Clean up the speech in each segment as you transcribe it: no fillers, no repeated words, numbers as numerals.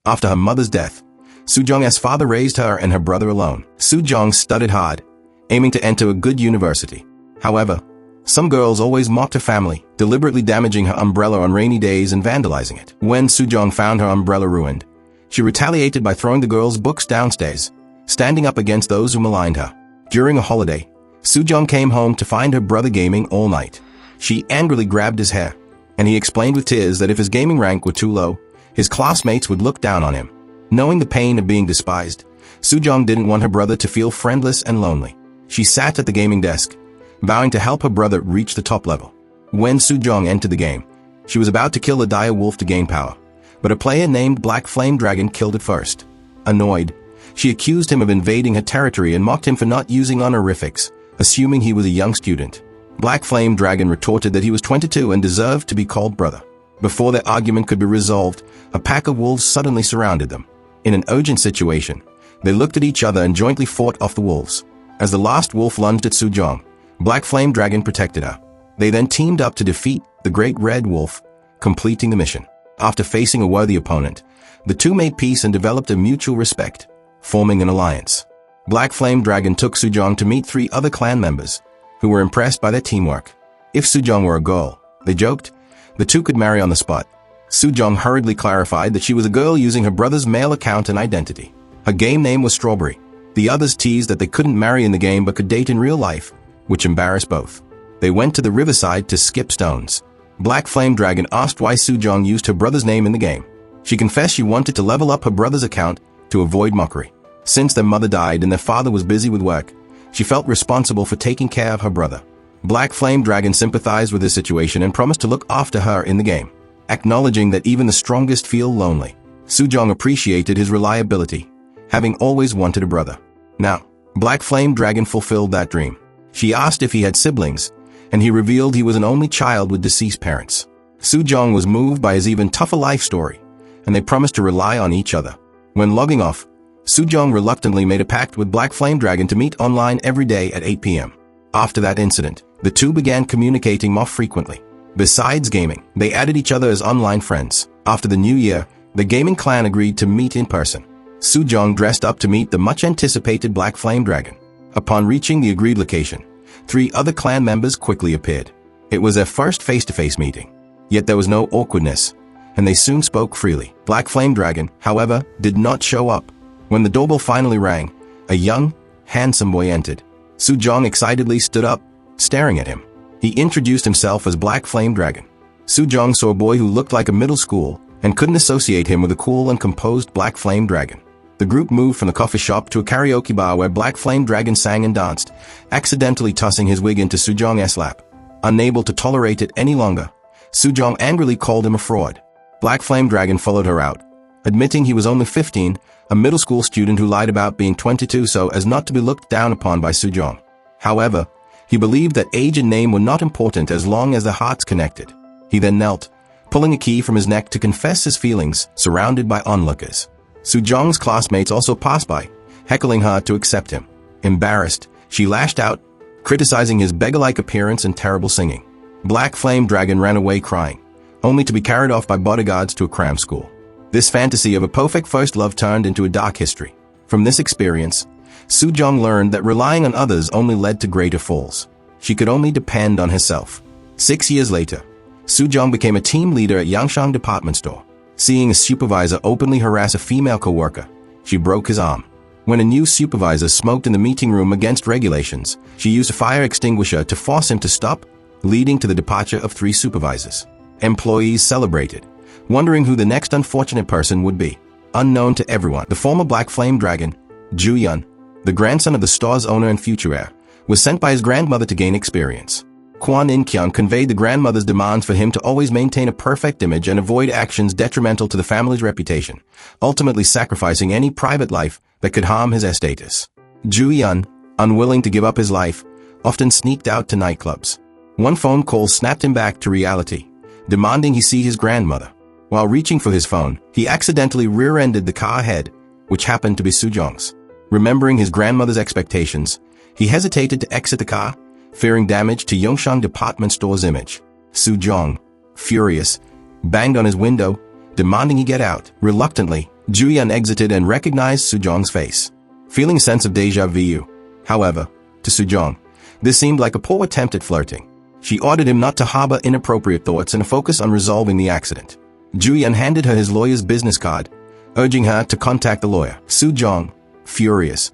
After her mother's death, Soo-jong's father raised her and her brother alone. Soo-jong studied hard, aiming to enter a good university. However, some girls always mocked her family, deliberately damaging her umbrella on rainy days and vandalizing it. When Soo-jong found her umbrella ruined, she retaliated by throwing the girls' books downstairs, standing up against those who maligned her. During a holiday, Soo-jong came home to find her brother gaming all night. She angrily grabbed his hair, and he explained with tears that if his gaming rank were too low, his classmates would look down on him. Knowing the pain of being despised, Soo-jong didn't want her brother to feel friendless and lonely. She sat at the gaming desk, vowing to help her brother reach the top level. When Soo-jong entered the game, she was about to kill a dire wolf to gain power, but a player named Black Flame Dragon killed it first. Annoyed, she accused him of invading her territory and mocked him for not using honorifics, assuming he was a young student. Black Flame Dragon retorted that he was 22 and deserved to be called brother. Before their argument could be resolved, a pack of wolves suddenly surrounded them. In an urgent situation, they looked at each other and jointly fought off the wolves. As the last wolf lunged at Soo-jong, Black Flame Dragon protected her. They then teamed up to defeat the Great Red Wolf, completing the mission. After facing a worthy opponent, the two made peace and developed a mutual respect, forming an alliance. Black Flame Dragon took Soo-jong to meet 3 other clan members, who were impressed by their teamwork. If Soo-jong were a girl, they joked, the two could marry on the spot. Soo-jong hurriedly clarified that she was a girl using her brother's male account and identity. Her game name was Strawberry. The others teased that they couldn't marry in the game but could date in real life, which embarrassed both. They went to the riverside to skip stones. Black Flame Dragon asked why Soo-jong used her brother's name in the game. She confessed she wanted to level up her brother's account to avoid mockery. Since their mother died and their father was busy with work, she felt responsible for taking care of her brother. Black Flame Dragon sympathized with the situation and promised to look after her in the game. Acknowledging that even the strongest feel lonely, Soo-jong appreciated his reliability, having always wanted a brother. Now, Black Flame Dragon fulfilled that dream. She asked if he had siblings, and he revealed he was an only child with deceased parents. Soo-jong was moved by his even tougher life story, and they promised to rely on each other. When logging off, Soo-jong reluctantly made a pact with Black Flame Dragon to meet online every day at 8 p.m. After that incident, the two began communicating more frequently. Besides gaming, they added each other as online friends. After the new year, the gaming clan agreed to meet in person. Soo-jong dressed up to meet the much-anticipated Black Flame Dragon. Upon reaching the agreed location, 3 other clan members quickly appeared. It was their first face-to-face meeting. Yet there was no awkwardness, and they soon spoke freely. Black Flame Dragon, however, did not show up. When the doorbell finally rang, a young, handsome boy entered. Soo-jong excitedly stood up, staring at him. He introduced himself as Black Flame Dragon. Soo-jong saw a boy who looked like a middle school and couldn't associate him with a cool and composed Black Flame Dragon. The group moved from the coffee shop to a karaoke bar where Black Flame Dragon sang and danced, accidentally tossing his wig into Soo-jong's lap. Unable to tolerate it any longer, Soo-jong angrily called him a fraud. Black Flame Dragon followed her out, admitting he was only 15, a middle school student who lied about being 22 so as not to be looked down upon by Soo-jong. However, he believed that age and name were not important as long as their hearts connected. He then knelt, pulling a key from his neck to confess his feelings, surrounded by onlookers. Soo-jong's classmates also passed by, heckling her to accept him. Embarrassed, she lashed out, criticizing his beggar-like appearance and terrible singing. Black Flame Dragon ran away crying, only to be carried off by bodyguards to a cram school. This fantasy of a perfect first love turned into a dark history. From this experience, Soo-jong learned that relying on others only led to greater falls. She could only depend on herself. 6 years later, Soo-jong became a team leader at Yangshang department store. Seeing a supervisor openly harass a female coworker, she broke his arm. When a new supervisor smoked in the meeting room against regulations, she used a fire extinguisher to force him to stop, leading to the departure of 3 supervisors. Employees celebrated, wondering who the next unfortunate person would be. Unknown to everyone, the former Black Flame Dragon, Ju-yeon, the grandson of the store's owner and future heir, was sent by his grandmother to gain experience. Kwon In-kyung conveyed the grandmother's demands for him to always maintain a perfect image and avoid actions detrimental to the family's reputation, ultimately sacrificing any private life that could harm his status. Ju-yeon, unwilling to give up his life, often sneaked out to nightclubs. One phone call snapped him back to reality, demanding he see his grandmother. While reaching for his phone, he accidentally rear-ended the car ahead, which happened to be Soo-jong's. Remembering his grandmother's expectations, he hesitated to exit the car, fearing damage to Yangshang department store's image. Soo-jong, furious, banged on his window, demanding he get out. Reluctantly, Ju-yeon exited and recognized Soo-jong's face, feeling a sense of deja vu. However, to Soo-jong, this seemed like a poor attempt at flirting. She ordered him not to harbor inappropriate thoughts and focus on resolving the accident. Ju-yeon handed her his lawyer's business card, urging her to contact the lawyer. Soo-jong, furious,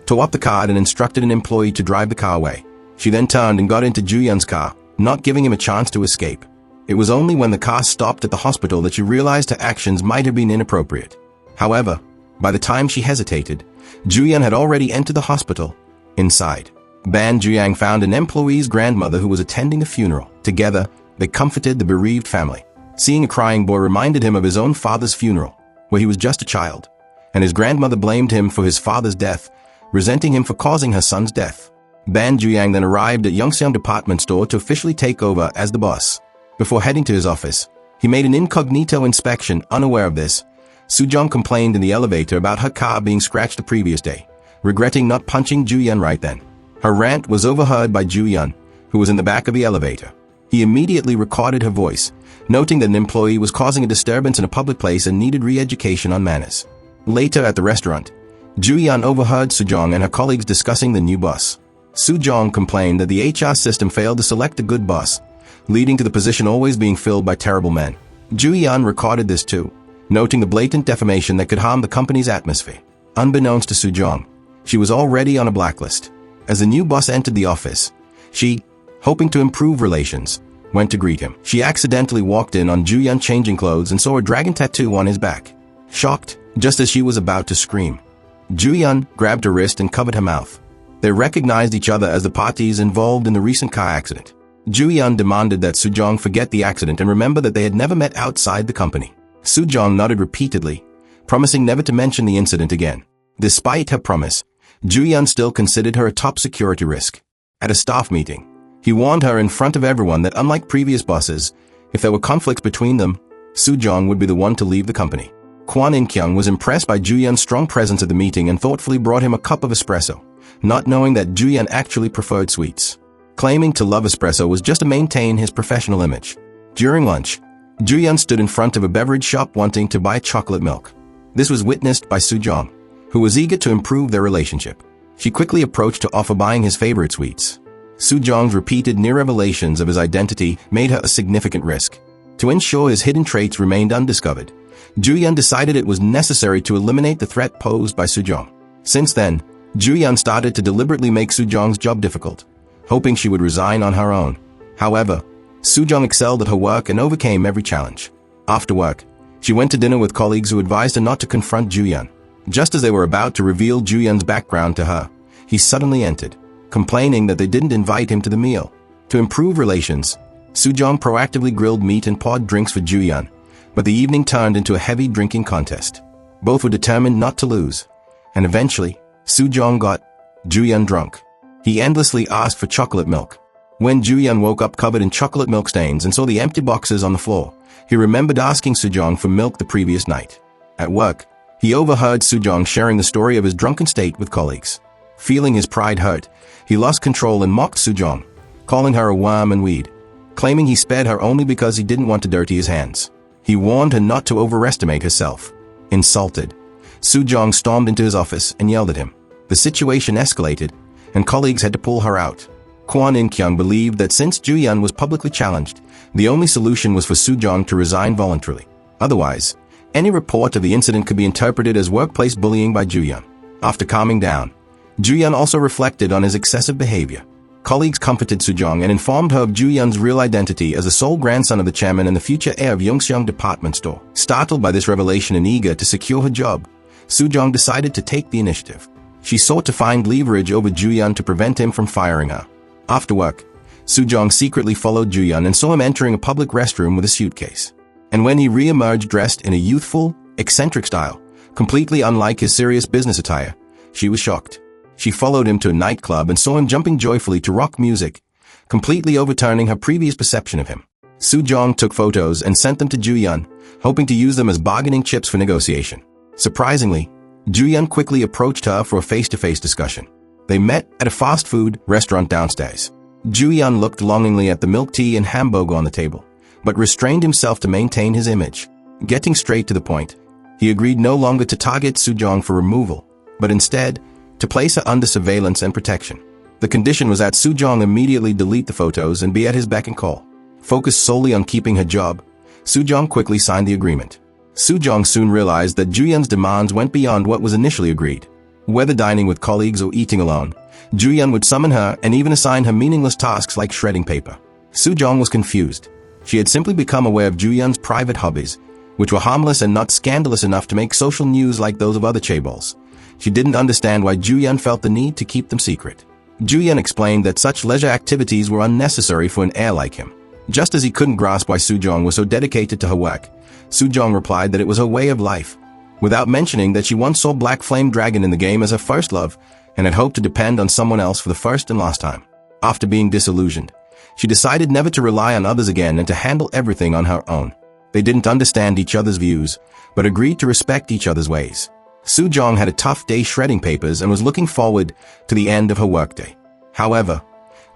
tore up the card and instructed an employee to drive the car away. She then turned and got into Ju-yeon's car, not giving him a chance to escape. It was only when the car stopped at the hospital that she realized her actions might have been inappropriate. However, by the time she hesitated, Ju-yeon had already entered the hospital. Inside, Ban Ju-yang found an employee's grandmother who was attending the funeral. Together, they comforted the bereaved family. Seeing a crying boy reminded him of his own father's funeral, where he was just a child, and his grandmother blamed him for his father's death, resenting him for causing her son's death. Ban Ju-yang then arrived at Youngseong department store to officially take over as the boss. Before heading to his office, he made an incognito inspection. Unaware of this, Soo-jong complained in the elevator about her car being scratched the previous day, regretting not punching Ju-yeon right then. Her rant was overheard by Ju-yeon, who was in the back of the elevator. He immediately recorded her voice, noting that an employee was causing a disturbance in a public place and needed re-education on manners. Later at the restaurant, Ju-yeon overheard Soo-jong and her colleagues discussing the new boss. Soo-jong complained that the HR system failed to select a good boss, leading to the position always being filled by terrible men. Ju-yeon recorded this too, noting the blatant defamation that could harm the company's atmosphere. Unbeknownst to Soo-jong, she was already on a blacklist. As the new boss entered the office, she, hoping to improve relations, went to greet him. She accidentally walked in on Ju-yeon changing clothes and saw a dragon tattoo on his back. Shocked, just as she was about to scream, Ju-yeon grabbed her wrist and covered her mouth. They recognized each other as the parties involved in the recent car accident. Ju-yeon demanded that Soo-jong forget the accident and remember that they had never met outside the company. Soo-jong nodded repeatedly, promising never to mention the incident again. Despite her promise, Ju-yeon still considered her a top security risk. At a staff meeting, he warned her in front of everyone that unlike previous bosses, if there were conflicts between them, Soo-jong would be the one to leave the company. Kwon In-kyung was impressed by Ju-yeon's strong presence at the meeting and thoughtfully brought him a cup of espresso, not knowing that Ju-yeon actually preferred sweets. Claiming to love espresso was just to maintain his professional image. During lunch, Ju-yeon stood in front of a beverage shop wanting to buy chocolate milk. This was witnessed by Soo-jong, who was eager to improve their relationship. She quickly approached to offer buying his favorite sweets. Soo-jong's repeated near revelations of his identity made her a significant risk. To ensure his hidden traits remained undiscovered, Ju-yeon decided it was necessary to eliminate the threat posed by Soo-jong. Since then, Ju-yeon started to deliberately make Soo-jong's job difficult, hoping she would resign on her own. However, Soo-jong excelled at her work and overcame every challenge. After work, she went to dinner with colleagues who advised her not to confront Ju-yeon. Just as they were about to reveal Ju-yeon's background to her, he suddenly entered, complaining that they didn't invite him to the meal. To improve relations, Soo-jong proactively grilled meat and poured drinks for Ju-yeon, but the evening turned into a heavy drinking contest. Both were determined not to lose, and eventually, Soo-jong got Ju-yeon drunk. He endlessly asked for chocolate milk. When Ju-yeon woke up covered in chocolate milk stains and saw the empty boxes on the floor, he remembered asking Soo-jong for milk the previous night. At work, he overheard Soo-jong sharing the story of his drunken state with colleagues. Feeling his pride hurt, he lost control and mocked Soo-jong, calling her a worm and weed, claiming he spared her only because he didn't want to dirty his hands. He warned her not to overestimate herself. Insulted, Soo-jong stormed into his office and yelled at him. The situation escalated, and colleagues had to pull her out. Kwon In-kyung believed that since Ju-yeon was publicly challenged, the only solution was for Soo-jong to resign voluntarily. Otherwise, any report of the incident could be interpreted as workplace bullying by Ju-yeon. After calming down, Ju-yeon also reflected on his excessive behavior. Colleagues comforted Soo-jong and informed her of Ju-yeon's real identity as the sole grandson of the chairman and the future heir of Youngseong department store. Startled by this revelation and eager to secure her job, Soo-jong decided to take the initiative. She sought to find leverage over Ju-yeon to prevent him from firing her. After work, Soo-jong secretly followed Ju-yeon and saw him entering a public restroom with a suitcase. And when he re-emerged dressed in a youthful, eccentric style, completely unlike his serious business attire, she was shocked. She followed him to a nightclub and saw him jumping joyfully to rock music, completely overturning her previous perception of him. Soo-jong took photos and sent them to Ju-yeon, hoping to use them as bargaining chips for negotiation. Surprisingly, Ju-yeon quickly approached her for a face-to-face discussion. They met at a fast food restaurant downstairs. Ju-yeon looked longingly at the milk tea and hamburger on the table, but restrained himself to maintain his image. Getting straight to the point, He agreed no longer to target Soo-jong for removal, but instead, to place her under surveillance and protection. The condition was that Soo-jong immediately delete the photos and be at his beck and call. Focused solely on keeping her job, Soo-jong quickly signed the agreement. Soo-jong soon realized that Joo-yeon's demands went beyond what was initially agreed. Whether dining with colleagues or eating alone, Joo-yeon would summon her and even assign her meaningless tasks like shredding paper. Soo-jong was confused. She had simply become aware of Joo-yeon's private hobbies, which were harmless and not scandalous enough to make social news like those of other chaebols. She didn't understand why Joo-yeon felt the need to keep them secret. Joo-yeon explained that such leisure activities were unnecessary for an heir like him. Just as he couldn't grasp why Soo-jong was so dedicated to her work, Soo-jong replied that it was her way of life, without mentioning that she once saw Black Flame Dragon in the game as her first love and had hoped to depend on someone else for the first and last time. After being disillusioned, she decided never to rely on others again and to handle everything on her own. They didn't understand each other's views, but agreed to respect each other's ways. Soo-jong had a tough day shredding papers and was looking forward to the end of her workday. However,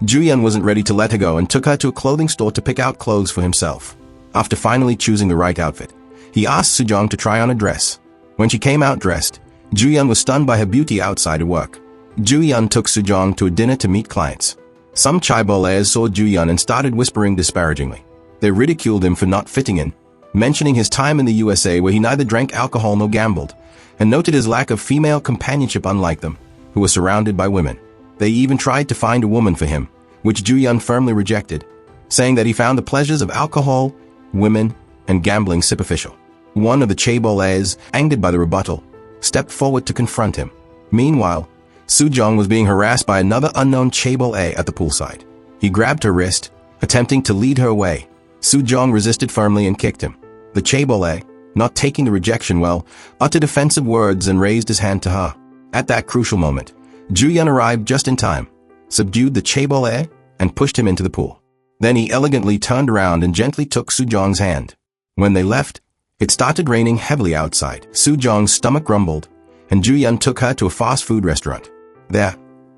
Joo-yeon wasn't ready to let her go and took her to a clothing store to pick out clothes for himself. After finally choosing the right outfit, he asked Soo-jong to try on a dress. When she came out dressed, Joo-yeon was stunned by her beauty outside of work. Joo-yeon took Soo-jong to a dinner to meet clients. Some chaebollers saw Joo-yeon and started whispering disparagingly. They ridiculed him for not fitting in, mentioning his time in the USA where he neither drank alcohol nor gambled, and noted his lack of female companionship unlike them, who were surrounded by women. They even tried to find a woman for him, which Joo-yeon firmly rejected, saying that he found the pleasures of alcohol, women, and gambling superficial. One of the chaebollers, angered by the rebuttal, stepped forward to confront him. Meanwhile, Soo-jong was being harassed by another unknown chaeboller at the poolside. He grabbed her wrist, attempting to lead her away. Soo-jong resisted firmly and kicked him. The chaeboller, not taking the rejection well, uttered offensive words and raised his hand to her. At that crucial moment, Joo-yeon arrived just in time, subdued the chaeboller, and pushed him into the pool. Then he elegantly turned around and gently took Soo-jong's hand. When they left, it started raining heavily outside. Soo-jong's stomach grumbled, and Joo-yeon took her to a fast food restaurant. There,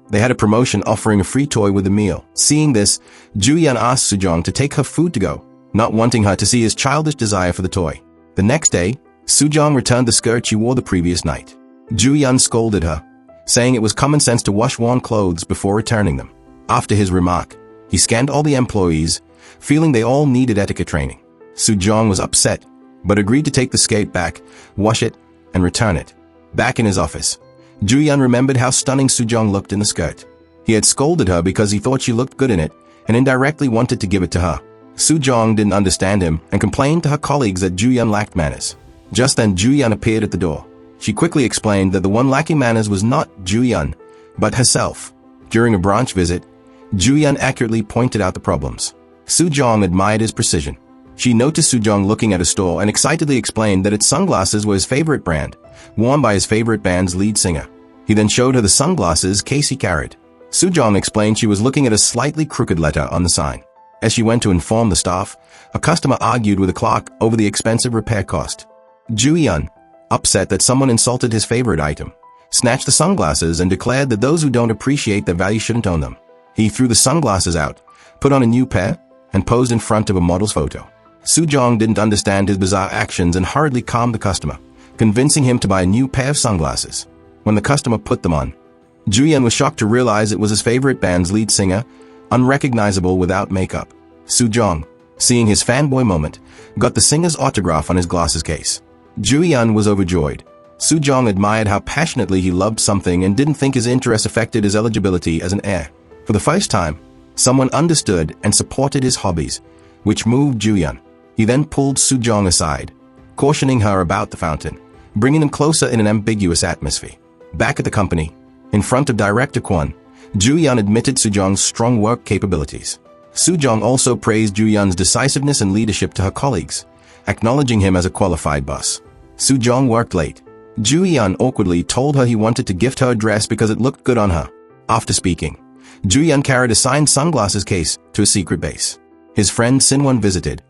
they had a promotion offering a free toy with a meal. Seeing this, Joo-yeon asked Soo-jong to take her food to go, not wanting her to see his childish desire for the toy. The next day, Soo-jong returned the skirt she wore the previous night. Joo-yeon scolded her, saying it was common sense to wash worn clothes before returning them. After his remark, he scanned all the employees, feeling they all needed etiquette training. Soo-jong was upset, but agreed to take the skirt back, wash it, and return it. Back in his office, Joo-yeon remembered how stunning Soo-jong looked in the skirt. He had scolded her because he thought she looked good in it, and indirectly wanted to give it to her. Soo-jong didn't understand him and complained to her colleagues that Joo-yeon lacked manners. Just then Joo-yeon appeared at the door. She quickly explained that the one lacking manners was not Joo-yeon, but herself. During a branch visit, Joo-yeon accurately pointed out the problems. Soo-jong admired his precision. She noticed Soo-jong looking at a store and excitedly explained that its sunglasses were his favorite brand, worn by his favorite band's lead singer. He then showed her the sunglasses Casey carried. Soo-jong explained she was looking at a slightly crooked letter on the sign. As she went to inform the staff, a customer argued with a clerk over the expensive repair cost. Joo-yeon, upset that someone insulted his favorite item, snatched the sunglasses and declared that those who don't appreciate their value shouldn't own them. He threw the sunglasses out, put on a new pair, and posed in front of a model's photo. Soo-jong didn't understand his bizarre actions and hurriedly calmed the customer, convincing him to buy a new pair of sunglasses. When the customer put them on, Joo-yeon was shocked to realize it was his favorite band's lead singer, unrecognizable without makeup. Soo-jong, seeing his fanboy moment, got the singer's autograph on his glasses case. Joo-yeon was overjoyed. Soo-jong admired how passionately he loved something and didn't think his interest affected his eligibility as an heir. For the first time, someone understood and supported his hobbies, which moved Joo-yeon. He then pulled Soo-jong aside, cautioning her about the fountain, bringing them closer in an ambiguous atmosphere. Back at the company, in front of Director Kwon, Joo-yeon admitted Soo-jong's strong work capabilities. Soo-jong also praised Joo-yeon's decisiveness and leadership to her colleagues, acknowledging him as a qualified boss. Soo-jong worked late. Joo-yeon awkwardly told her he wanted to gift her a dress because it looked good on her. After speaking, Joo-yeon carried a signed sunglasses case to a secret base. His friend Sin-won visited,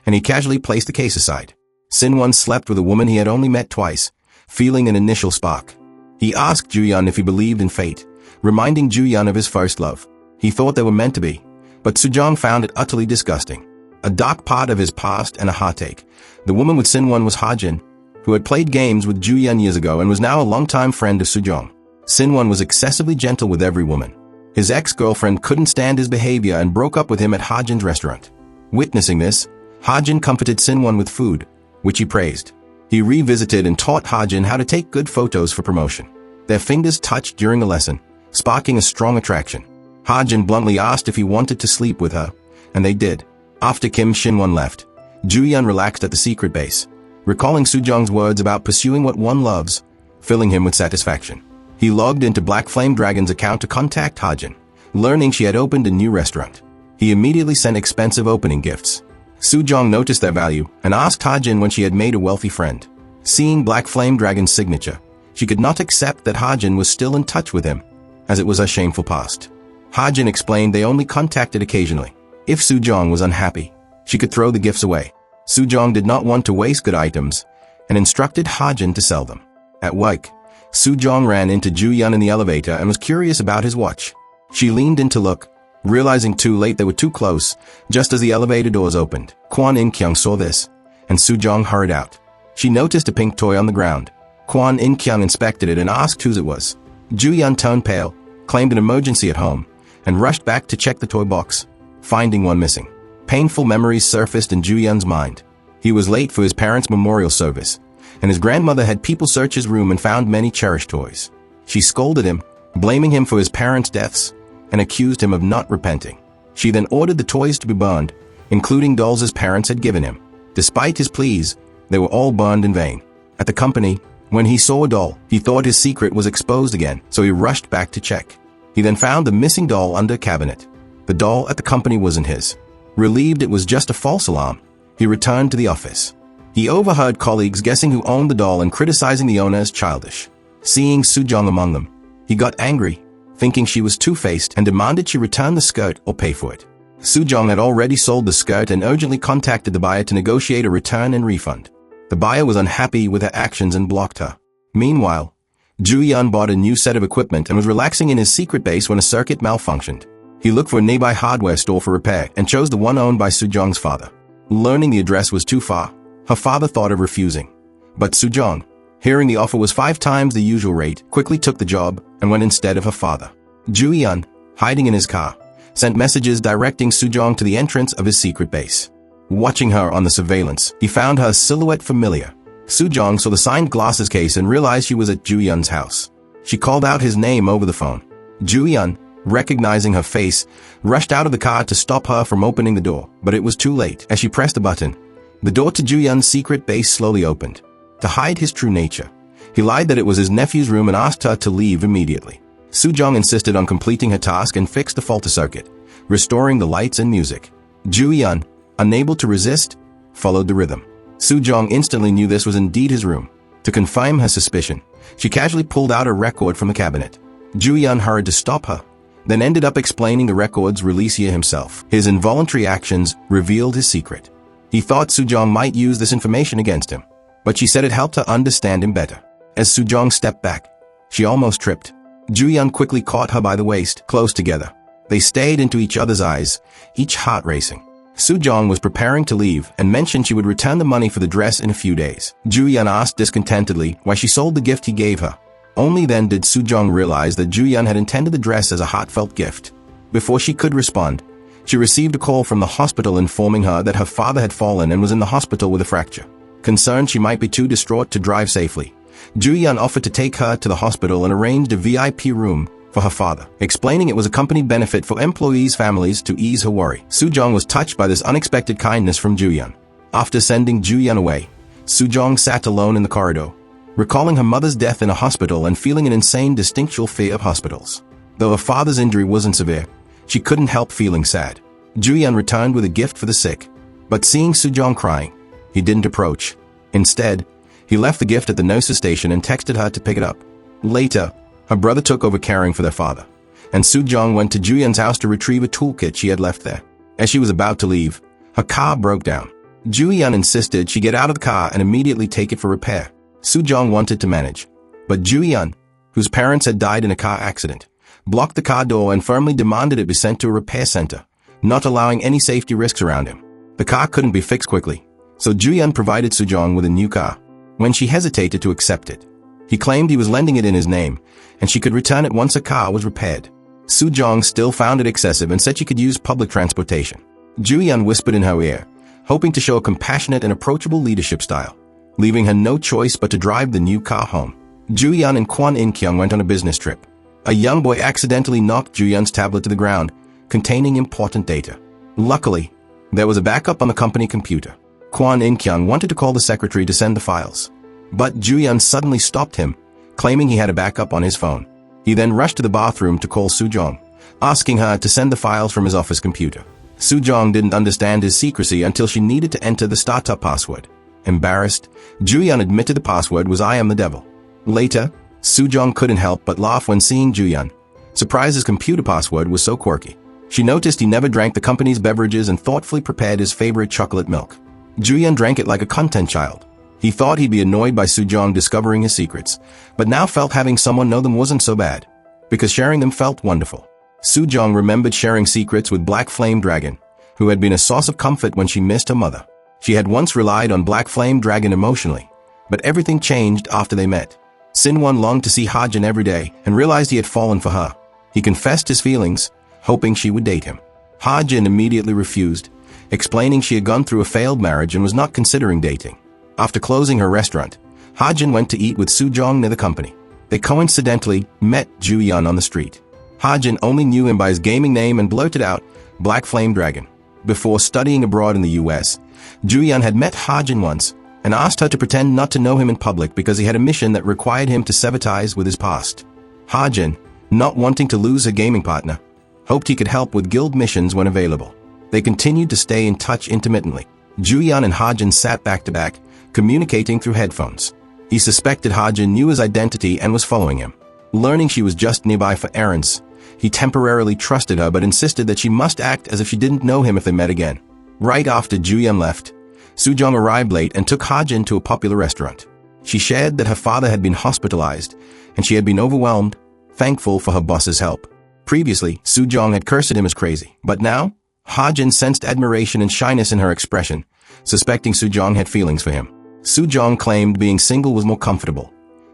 and he casually placed the case aside. Sin-won slept with a woman he had only met twice, feeling an initial spark. He asked Joo-yeon if he believed in fate, reminding Joo-yeon of his first love. He thought they were meant to be, but Soo-jong found it utterly disgusting. A dark part of his past and a heartache. The woman with Sin-won was Ha-jin, who had played games with Ju-yeon years ago and was now a longtime friend of Soo-jong. Sin-won was excessively gentle with every woman. His ex-girlfriend couldn't stand his behavior and broke up with him at Ha-jin's restaurant. Witnessing this, Ha-jin comforted Sin-won with food, which he praised. He revisited and taught Ha-jin how to take good photos for promotion. Their fingers touched during a lesson, sparking a strong attraction. Ha-jin bluntly asked if he wanted to sleep with her, and they did. After Kim Shin-won left, Ju-yeon relaxed at the secret base, recalling Soo-jong's words about pursuing what one loves, filling him with satisfaction. He logged into Black Flame Dragon's account to contact Ha-jin, learning she had opened a new restaurant. He immediately sent expensive opening gifts. Soo-jong noticed their value and asked Ha-jin when she had made a wealthy friend. Seeing Black Flame Dragon's signature, she could not accept that Ha-jin was still in touch with him, as it was her shameful past. Ha-jin explained they only contacted occasionally. If Soo-jong was unhappy, she could throw the gifts away. Soo-jong did not want to waste good items and instructed Ha-jin to sell them. At work, Soo-jong ran into Ju-yeon in the elevator and was curious about his watch. She leaned in to look, realizing too late they were too close, just as the elevator doors opened. Kwon In-kyung saw this, and Soo-jong hurried out. She noticed a pink toy on the ground. Kwon In-kyung inspected it and asked whose it was. Ju-yeon turned pale, claimed an emergency at home, and rushed back to check the toy box, finding one missing. Painful memories surfaced in Ju-yeon's mind. He was late for his parents' memorial service, and his grandmother had people search his room and found many cherished toys. She scolded him, blaming him for his parents' deaths, and accused him of not repenting. She then ordered the toys to be burned, including dolls his parents had given him. Despite his pleas, they were all burned in vain. At the company, when he saw a doll, he thought his secret was exposed again, so he rushed back to check. He then found the missing doll under a cabinet. The doll at the company wasn't his. Relieved it was just a false alarm, he returned to the office. He overheard colleagues guessing who owned the doll and criticizing the owner as childish. Seeing Soo-jong among them, he got angry, thinking she was two-faced, and demanded she return the skirt or pay for it. Soo-jong had already sold the skirt and urgently contacted the buyer to negotiate a return and refund. The buyer was unhappy with her actions and blocked her. Meanwhile, Ju-yeon bought a new set of equipment and was relaxing in his secret base when a circuit malfunctioned. He looked for a nearby hardware store for repair and chose the one owned by Soo-jong's father. Learning the address was too far, her father thought of refusing. But Soo-jong, hearing the offer was 5 times the usual rate, quickly took the job and went instead of her father. Ju-yeon, hiding in his car, sent messages directing Soo-jong to the entrance of his secret base. Watching her on the surveillance, he found her silhouette familiar. Soo-jong saw the signed glasses case and realized she was at Ju-yeon's house. She called out his name over the phone. Ju-yeon, recognizing her face, rushed out of the car to stop her from opening the door, but it was too late. As she pressed a button, the door to Ju-yeon's secret base slowly opened. To hide his true nature, he lied that it was his nephew's room and asked her to leave immediately. Soo-jong insisted on completing her task and fixed the faulty circuit, restoring the lights and music. Ju-yeon, unable to resist, followed the rhythm. Soo-jong instantly knew this was indeed his room. To confirm her suspicion, she casually pulled out a record from the cabinet. Ju-yeon hurried to stop her, then ended up explaining the record's releaser himself. His involuntary actions revealed his secret. He thought Soo-jong might use this information against him, but she said it helped her understand him better. As Soo-jong stepped back, she almost tripped. Ju-yeon quickly caught her by the waist, close together. They stayed into each other's eyes, each heart racing. Soo-jong was preparing to leave and mentioned she would return the money for the dress in a few days. Ju-yeon asked discontentedly why she sold the gift he gave her. Only then did Soo-jong realize that Ju-yeon had intended the dress as a heartfelt gift. Before she could respond, she received a call from the hospital informing her that her father had fallen and was in the hospital with a fracture. Concerned she might be too distraught to drive safely, Ju-yeon offered to take her to the hospital and arranged a VIP room for her father, explaining it was a company benefit for employees' families to ease her worry. Soo-jong was touched by this unexpected kindness from Ju-yeon. After sending Ju-yeon away, Soo-jong sat alone in the corridor, recalling her mother's death in a hospital and feeling an insane distinctual fear of hospitals. Though her father's injury wasn't severe, she couldn't help feeling sad. Ju-yeon returned with a gift for the sick, but seeing Soo-jong crying, he didn't approach. Instead, he left the gift at the nurse's station and texted her to pick it up. Later, her brother took over caring for their father, and Soo-jong went to Ju-yeon's house to retrieve a toolkit she had left there. As she was about to leave, her car broke down. Ju-yeon insisted she get out of the car and immediately take it for repair. Soo-jong wanted to manage, but Ju-yeon, whose parents had died in a car accident, blocked the car door and firmly demanded it be sent to a repair center, not allowing any safety risks around him. The car couldn't be fixed quickly, so Ju-yeon provided Soo-jong with a new car. when she hesitated to accept it. He claimed he was lending it in his name, and she could return it once her car was repaired. Soo-jong still found it excessive and said she could use public transportation. Joo-yeon whispered in her ear, hoping to show a compassionate and approachable leadership style, leaving her no choice but to drive the new car home. Joo-yeon and Kwon In-kyung went on a business trip. A young boy accidentally knocked Joo-yeon's tablet to the ground, containing important data. Luckily, there was a backup on the company computer. Kwon In-kyung wanted to call the secretary to send the files, but Joo-yeon suddenly stopped him, claiming he had a backup on his phone. He then rushed to the bathroom to call Soo-jong, asking her to send the files from his office computer. Soo-jong didn't understand his secrecy until she needed to enter the startup password. Embarrassed, Joo-yeon admitted the password was "I am the devil." Later, Soo-jong couldn't help but laugh when seeing Joo-yeon, surprised his computer password was so quirky. She noticed he never drank the company's beverages and thoughtfully prepared his favorite chocolate milk. Joo-yeon drank it like a content child. He thought he'd be annoyed by Soo-jong discovering his secrets, but now felt having someone know them wasn't so bad, because sharing them felt wonderful. Soo-jong remembered sharing secrets with Black Flame Dragon, who had been a source of comfort when she missed her mother. She had once relied on Black Flame Dragon emotionally, but everything changed after they met. Sin-won longed to see Hajin every day and realized he had fallen for her. He confessed his feelings, hoping she would date him. Hajin immediately refused, explaining she had gone through a failed marriage and was not considering dating. After closing her restaurant, Hajin went to eat with Soo-jong near the company. They coincidentally met Joo-yeon on the street. Hajin only knew him by his gaming name and blurted out, "Black Flame Dragon." Before studying abroad in the US, Joo-yeon had met Hajin once and asked her to pretend not to know him in public because he had a mission that required him to sever ties with his past. Hajin, not wanting to lose her gaming partner, hoped he could help with guild missions when available. They continued to stay in touch intermittently. Joo-yeon and Hajin sat back to back, communicating through headphones. He suspected Hajin knew his identity and was following him. Learning she was just nearby for errands, he temporarily trusted her but insisted that she must act as if she didn't know him if they met again. Right after Joo-yeon left, Soo-jong arrived late and took Hajin to a popular restaurant. She shared that her father had been hospitalized and she had been overwhelmed, thankful for her boss's help. Previously, Soo-jong had cursed him as crazy, but now, Hajin sensed admiration and shyness in her expression, suspecting Soo-jong had feelings for him. Soo-jong claimed being single was more comfortable,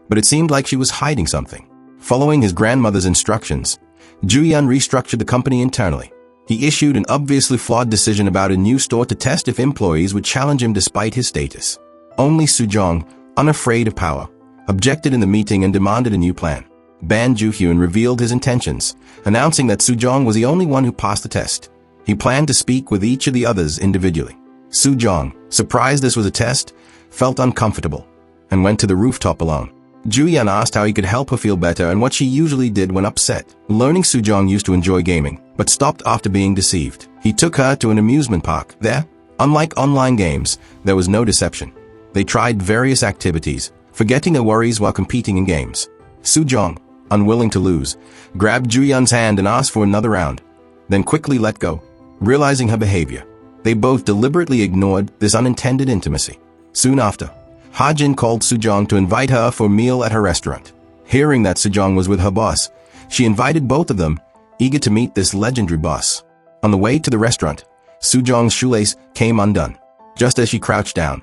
but it seemed like she was hiding something. Following his grandmother's instructions, Joo-yeon restructured the company internally. He issued an obviously flawed decision about a new store to test if employees would challenge him despite his status. Only Soo-jong, unafraid of power, objected in the meeting and demanded a new plan. Ban Joo-hyun revealed his intentions, announcing that Soo-jong was the only one who passed the test. He planned to speak with each of the others individually. Soo-jong, surprised this was a test, felt uncomfortable, and went to the rooftop alone. Joo-yeon asked how he could help her feel better and what she usually did when upset. Learning Soo-jong used to enjoy gaming, but stopped after being deceived. He took her to an amusement park. There, unlike online games, there was no deception. They tried various activities, forgetting their worries while competing in games. Soo-jong, unwilling to lose, grabbed Joo-yeon's hand and asked for another round, then quickly let go, realizing her behavior. They both deliberately ignored this unintended intimacy. Soon after, Hajin called Soo-jong to invite her for a meal at her restaurant. Hearing that Soo-jong was with her boss, she invited both of them, eager to meet this legendary boss. On the way to the restaurant, Soo-jong's shoelace came undone. Just as she crouched down,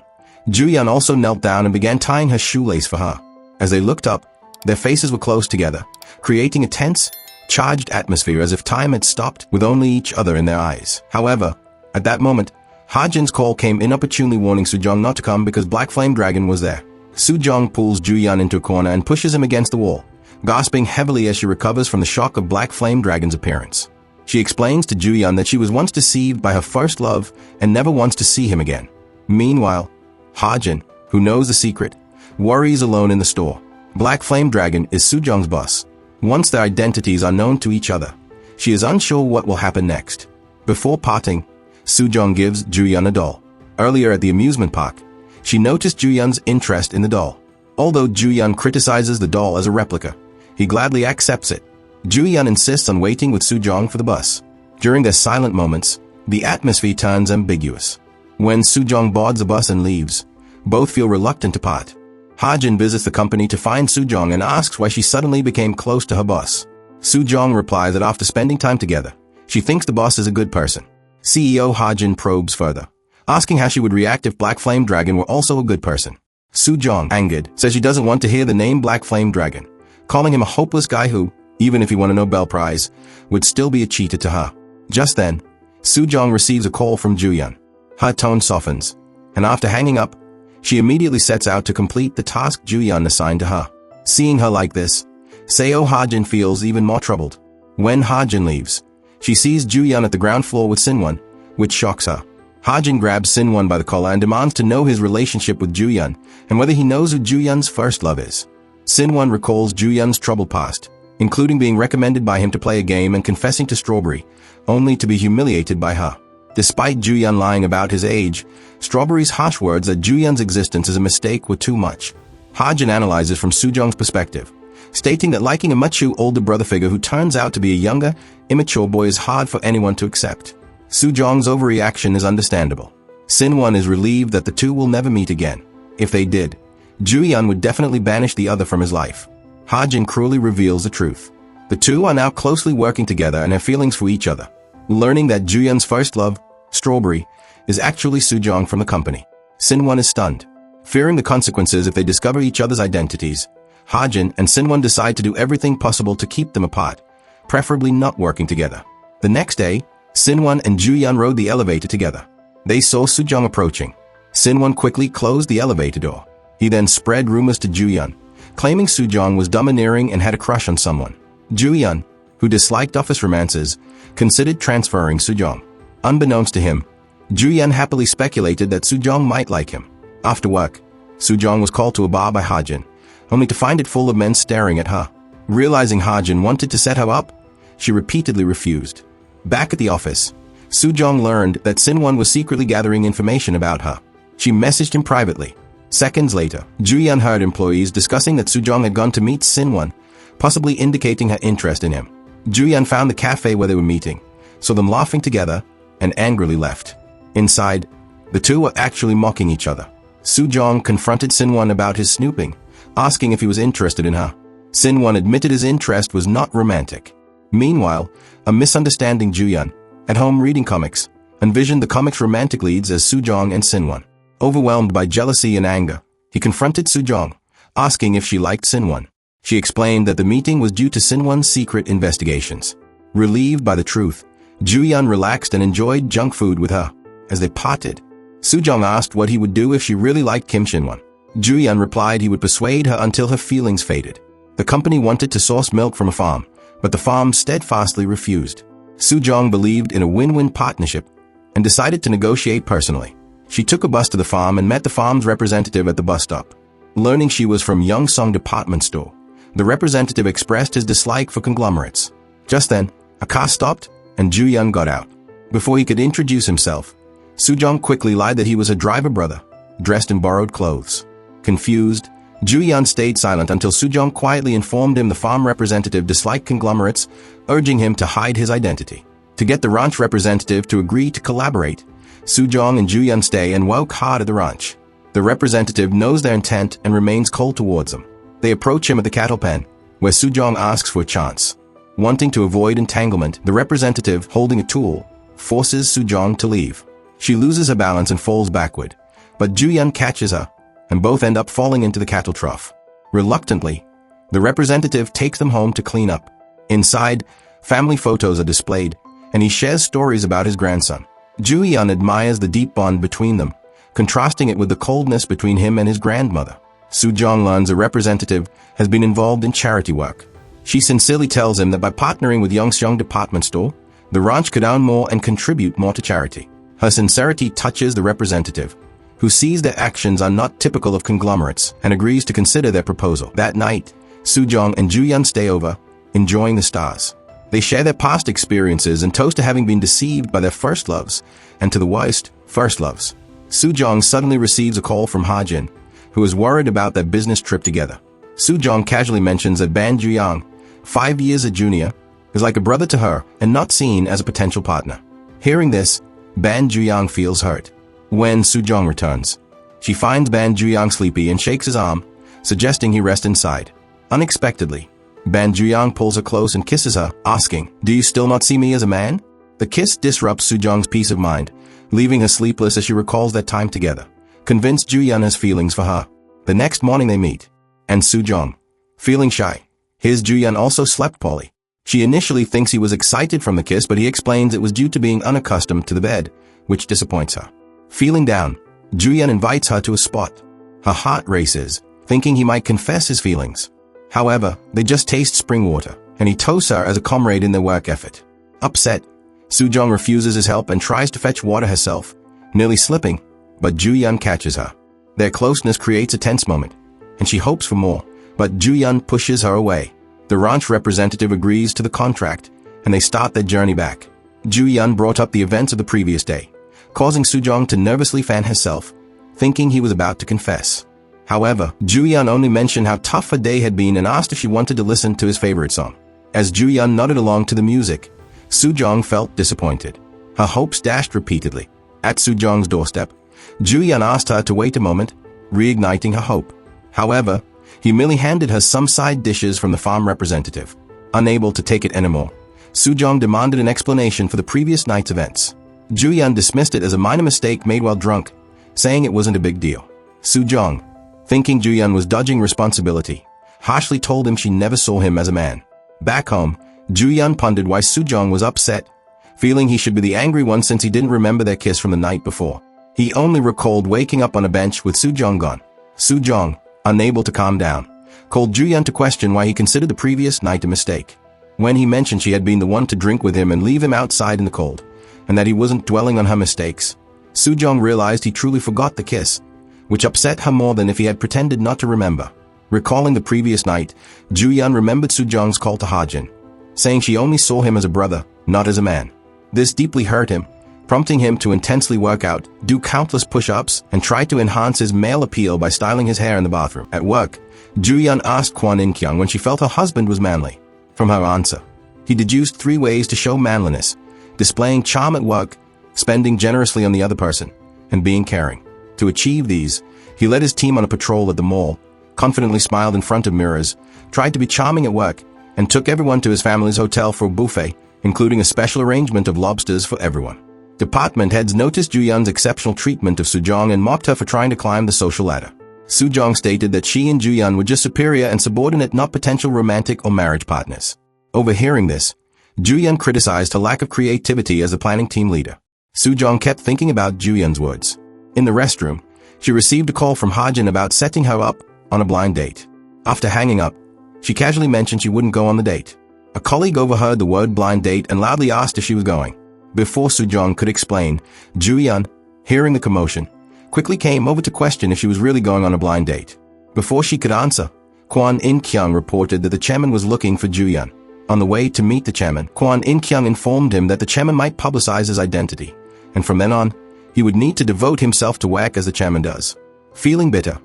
Joo-yeon also knelt down and began tying her shoelace for her. As they looked up, their faces were close together, creating a tense, charged atmosphere as if time had stopped with only each other in their eyes. However, at that moment, Hajin's call came inopportunely, warning Soo-jong not to come because Black Flame Dragon was there. Soo-jong pulls Joo-yeon into a corner and pushes him against the wall, gasping heavily as she recovers from the shock of Black Flame Dragon's appearance. She explains to Joo-yeon that she was once deceived by her first love and never wants to see him again. Meanwhile, Hajin, who knows the secret, worries alone in the store. Black Flame Dragon is Soo-jong's boss. Once their identities are known to each other, she is unsure what will happen next. Before parting, Soo-jong gives Joo-yeon a doll. Earlier at the amusement park, she noticed Joo-yeon's interest in the doll. Although Joo-yeon criticizes the doll as a replica, he gladly accepts it. Joo-yeon insists on waiting with Soo-jong for the bus. During their silent moments, the atmosphere turns ambiguous. When Soo-jong boards the bus and leaves, both feel reluctant to part. Hajin visits the company to find Soo-jong and asks why she suddenly became close to her boss. Soo-jong replies that after spending time together, she thinks the boss is a good person. CEO Hajin probes further, asking how she would react if Black Flame Dragon were also a good person. Soo-jong, angered, says she doesn't want to hear the name Black Flame Dragon, calling him a hopeless guy who, even if he won a Nobel Prize, would still be a cheater to her. Just then, Soo-jong receives a call from Ju-yeon. Her tone softens, and after hanging up, she immediately sets out to complete the task Ju-yeon assigned to her. Seeing her like this, Seo Ha-jin feels even more troubled. When Ha-jin leaves, she sees Ju-yeon at the ground floor with Sin-won, which shocks her. Ha-jin grabs Sin-won by the collar and demands to know his relationship with Ju-yeon and whether he knows who Ju-yeon's first love is. Sin-won recalls Ju-yeon's troubled past, including being recommended by him to play a game and confessing to Strawberry, only to be humiliated by her. Despite Ju-yeon lying about his age, Strawberry's harsh words that Ju-yeon's existence is a mistake were too much. Ha-jin analyzes from Soo-jong's perspective, stating that liking a much older brother figure who turns out to be a younger, immature boy is hard for anyone to accept. Soo-jong's overreaction is understandable. Sin-won is relieved that the two will never meet again. If they did, Ju-yeon would definitely banish the other from his life. Ha-jin cruelly reveals the truth. The two are now closely working together and have feelings for each other. Learning that Ju-yeon's first love, Strawberry, is actually Soo-jong from the company. Sin-won is stunned. Fearing the consequences if they discover each other's identities, Ha-jin and Sin-won decide to do everything possible to keep them apart, preferably not working together. The next day, Sin-won and Ju-yeon rode the elevator together. They saw Soo-jong approaching. Sin-won quickly closed the elevator door. He then spread rumors to Ju-yeon, claiming Soo-jong was domineering and had a crush on someone. Ju-yeon, who disliked office romances, considered transferring Soo-jong. Unbeknownst to him, Ju-yeon happily speculated that Soo-jong might like him. After work, Soo-jong was called to a bar by Ha-jin, only to find it full of men staring at her. Realizing Ha-jin wanted to set her up, she repeatedly refused. Back at the office, Soo-jong learned that Sin-won was secretly gathering information about her. She messaged him privately. Seconds later, Ju-yeon heard employees discussing that Soo-jong had gone to meet Sin-won, possibly indicating her interest in him. Ju-yeon found the cafe where they were meeting, saw them laughing together, and angrily left. Inside, the two were actually mocking each other. Soo-jong confronted Sin-won about his snooping, asking if he was interested in her. Sin-won admitted his interest was not romantic. Meanwhile, a misunderstanding Ju-yeon, at home reading comics, envisioned the comics' romantic leads as Soo-jong and Sin-won. Overwhelmed by jealousy and anger, he confronted Soo-jong, asking if she liked Sin-won. She explained that the meeting was due to Sin-won's secret investigations. Relieved by the truth, Ju-yeon relaxed and enjoyed junk food with her. As they parted, Soo-jong asked what he would do if she really liked Kim Shin-won. Ju-yeon replied he would persuade her until her feelings faded. The company wanted to source milk from a farm, but the farm steadfastly refused. Soo-jong believed in a win-win partnership and decided to negotiate personally. She took a bus to the farm and met the farm's representative at the bus stop. Learning she was from Youngsong department store, the representative expressed his dislike for conglomerates. Just then, a car stopped and Ju-yeon got out. Before he could introduce himself, Soo-jong quickly lied that he was her driver brother, dressed in borrowed clothes. Confused, Ju-yeon stayed silent until Soo-jong quietly informed him the farm representative disliked conglomerates, urging him to hide his identity. To get the ranch representative to agree to collaborate, Soo-jong and Ju-yeon stay and work hard at the ranch. The representative knows their intent and remains cold towards them. They approach him at the cattle pen, where Soo-jong asks for a chance. Wanting to avoid entanglement, the representative, holding a tool, forces Soo-jong to leave. She loses her balance and falls backward, but Ju-yeon catches her, and both end up falling into the cattle trough. Reluctantly, the representative takes them home to clean up. Inside, family photos are displayed, and he shares stories about his grandson. Ju-yeon admires the deep bond between them, contrasting it with the coldness between him and his grandmother. Soo-jong learns a representative has been involved in charity work. She sincerely tells him that by partnering with Youngsong department store, the ranch could earn more and contribute more to charity. Her sincerity touches the representative, who sees their actions are not typical of conglomerates and agrees to consider their proposal. That night, Soo-jong and Ju-yeon stay over, enjoying the stars. They share their past experiences and toast to having been deceived by their first loves and to the worst first loves. Soo-jong suddenly receives a call from Ha-jin, who is worried about their business trip together. Soo-jong casually mentions that Ban Ju-young, 5 years a junior, is like a brother to her and not seen as a potential partner. Hearing this, Ban Ju-young feels hurt. When Soo-jong returns, she finds Ban Ju-young sleepy and shakes his arm, suggesting he rest inside. Unexpectedly, Ban Ju-young pulls her close and kisses her, asking, "Do you still not see me as a man?" The kiss disrupts Soo-jong's peace of mind, leaving her sleepless as she recalls their time together. Convinced Ju-yeon has feelings for her, The next morning they meet, and Soo-jong, feeling shy, his Ju-yeon also slept poorly. She initially thinks he was excited from the kiss, but he explains it was due to being unaccustomed to the bed, which disappoints her. Feeling down, Ju-yeon invites her to a spot. Her heart races, thinking he might confess his feelings. However, they just taste spring water, and he toasts her as a comrade in their work effort. Upset, Soo-jong refuses his help and tries to fetch water herself, nearly slipping, but Ju-yeon catches her. Their closeness creates a tense moment, and she hopes for more, but Ju-yeon pushes her away. The ranch representative agrees to the contract, and they start their journey back. Ju-yeon brought up the events of the previous day, causing Soo-jong to nervously fan herself, thinking he was about to confess. However, Ju-yeon only mentioned how tough her day had been and asked if she wanted to listen to his favorite song. As Ju-yeon nodded along to the music, Soo-jong felt disappointed. Her hopes dashed repeatedly. At Soo-jong's doorstep, Ju-yeon asked her to wait a moment, reigniting her hope. However, he merely handed her some side dishes from the farm representative. Unable to take it anymore, Soo-jong demanded an explanation for the previous night's events. Ju-yeon dismissed it as a minor mistake made while drunk, saying it wasn't a big deal. Soo-jong, thinking Ju-yeon was dodging responsibility, harshly told him she never saw him as a man. Back home, Ju-yeon pondered why Soo-jong was upset, feeling he should be the angry one since he didn't remember their kiss from the night before. He only recalled waking up on a bench with Soo-jong gone. Soo-jong, unable to calm down, called Ju-yeon to question why he considered the previous night a mistake. When he mentioned she had been the one to drink with him and leave him outside in the cold, and that he wasn't dwelling on her mistakes, Soo-jong realized he truly forgot the kiss, which upset her more than if he had pretended not to remember. Recalling the previous night, Ju-yeon remembered Soo-jong's call to Hajin, saying she only saw him as a brother, not as a man. This deeply hurt him, prompting him to intensely work out, do countless push-ups, and try to enhance his male appeal by styling his hair in the bathroom. At work, Ju-yeon asked Kwon In-kyung when she felt her husband was manly. From her answer, he deduced 3 ways to show manliness: displaying charm at work, spending generously on the other person, and being caring. To achieve these, he led his team on a patrol at the mall, confidently smiled in front of mirrors, tried to be charming at work, and took everyone to his family's hotel for a buffet, including a special arrangement of lobsters for everyone. Department heads noticed Ju-yeon's exceptional treatment of Soo-jong and mocked her for trying to climb the social ladder. Soo-jong stated that she and Ju-yeon were just superior and subordinate, not potential romantic or marriage partners. Overhearing this, Ju-yeon criticized her lack of creativity as the planning team leader. Soo-jong kept thinking about Ju-yeon's words. In the restroom, she received a call from Hajin about setting her up on a blind date. After hanging up, she casually mentioned she wouldn't go on the date. A colleague overheard the word blind date and loudly asked if she was going. Before Soo-jong could explain, Ju-yeon, hearing the commotion, quickly came over to question if she was really going on a blind date. Before she could answer, Kwon In-kyung reported that the chairman was looking for Ju-yeon. On the way to meet the chairman, Kwon In-kyung informed him that the chairman might publicize his identity, and from then on, he would need to devote himself to work as the chairman does. Feeling bitter,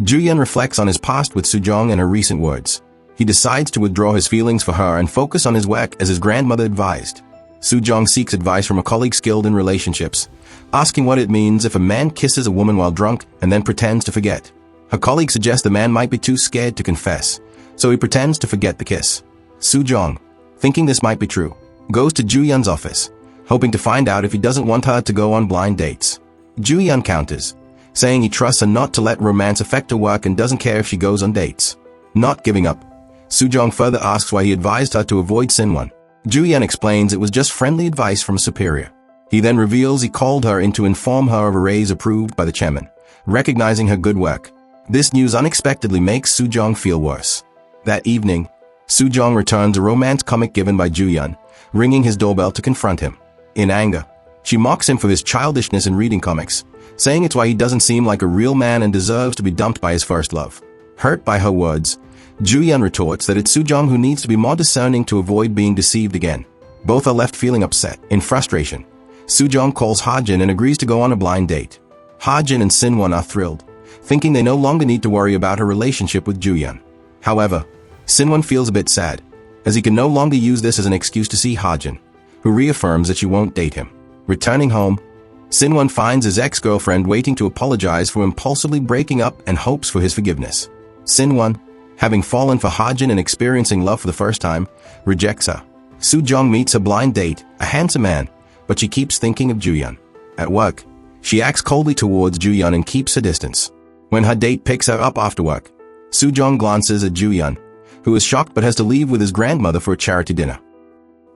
Ju-yeon reflects on his past with Soo-jong and her recent words. He decides to withdraw his feelings for her and focus on his work as his grandmother advised. Soo-jong seeks advice from a colleague skilled in relationships, asking what it means if a man kisses a woman while drunk and then pretends to forget. Her colleague suggests the man might be too scared to confess, so he pretends to forget the kiss. Soo-jong, thinking this might be true, goes to Ju-yeon's office, hoping to find out if he doesn't want her to go on blind dates. Ju-yeon counters, saying he trusts her not to let romance affect her work and doesn't care if she goes on dates. Not giving up, Soo-jong further asks why he advised her to avoid Sin-won. Ju-yeon explains it was just friendly advice from a superior. He then reveals he called her in to inform her of a raise approved by the chairman, recognizing her good work. This news unexpectedly makes Soo-jong feel worse. That evening, Soo-jong returns a romance comic given by Ju-yeon, ringing his doorbell to confront him. In anger, she mocks him for his childishness in reading comics, saying it's why he doesn't seem like a real man and deserves to be dumped by his first love. Hurt by her words, Ju-yeon retorts that it's Soo-jong who needs to be more discerning to avoid being deceived again. Both are left feeling upset. In frustration, Soo-jong calls Hajin and agrees to go on a blind date. Hajin and Sin-won are thrilled, thinking they no longer need to worry about her relationship with Ju-yeon. However, Sin-won feels a bit sad, as he can no longer use this as an excuse to see Hajin, who reaffirms that she won't date him. Returning home, Sin-won finds his ex-girlfriend waiting to apologize for impulsively breaking up and hopes for his forgiveness. Sin-won, having fallen for Hajin and experiencing love for the first time, rejects her. Soo-jong meets a blind date, a handsome man, but she keeps thinking of Ju-yeon. At work, she acts coldly towards Ju-yeon and keeps her distance. When her date picks her up after work, Soo-jong glances at Joo-yeon, who is shocked but has to leave with his grandmother for a charity dinner.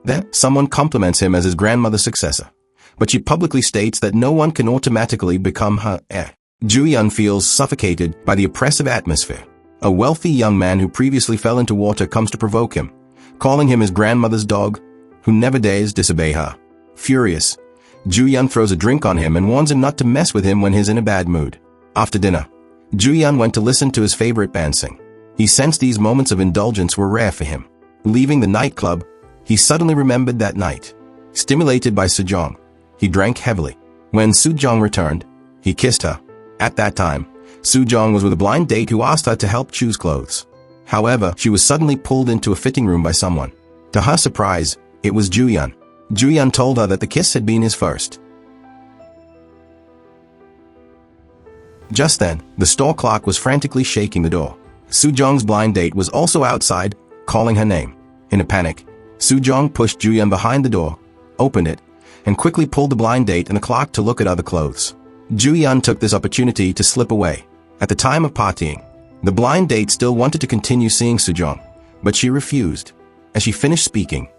Then, someone compliments him as his grandmother's successor, but she publicly states that no one can automatically become her heir. Joo-yeon feels suffocated by the oppressive atmosphere. A wealthy young man who previously fell into water comes to provoke him, calling him his grandmother's dog, who never dares disobey her. Furious, Joo-yeon throws a drink on him and warns him not to mess with him when he's in a bad mood. After dinner, Joo-yeon went to listen to his favorite band sing. He sensed these moments of indulgence were rare for him. Leaving the nightclub, he suddenly remembered that night. Stimulated by Soo-jong, he drank heavily. When Soo-jong returned, he kissed her. At that time, Soo-jong was with a blind date who asked her to help choose clothes. However, she was suddenly pulled into a fitting room by someone. To her surprise, it was Joo-yeon. Joo-yeon told her that the kiss had been his first. Just then, the store clock was frantically shaking the door. Soo-jong's blind date was also outside, calling her name. In a panic, Soo-jong pushed Joo-yeon behind the door, opened it, and quickly pulled the blind date and the clock to look at other clothes. Joo-yeon took this opportunity to slip away. At the time of partying, the blind date still wanted to continue seeing Soo-jong, but she refused. As she finished speaking,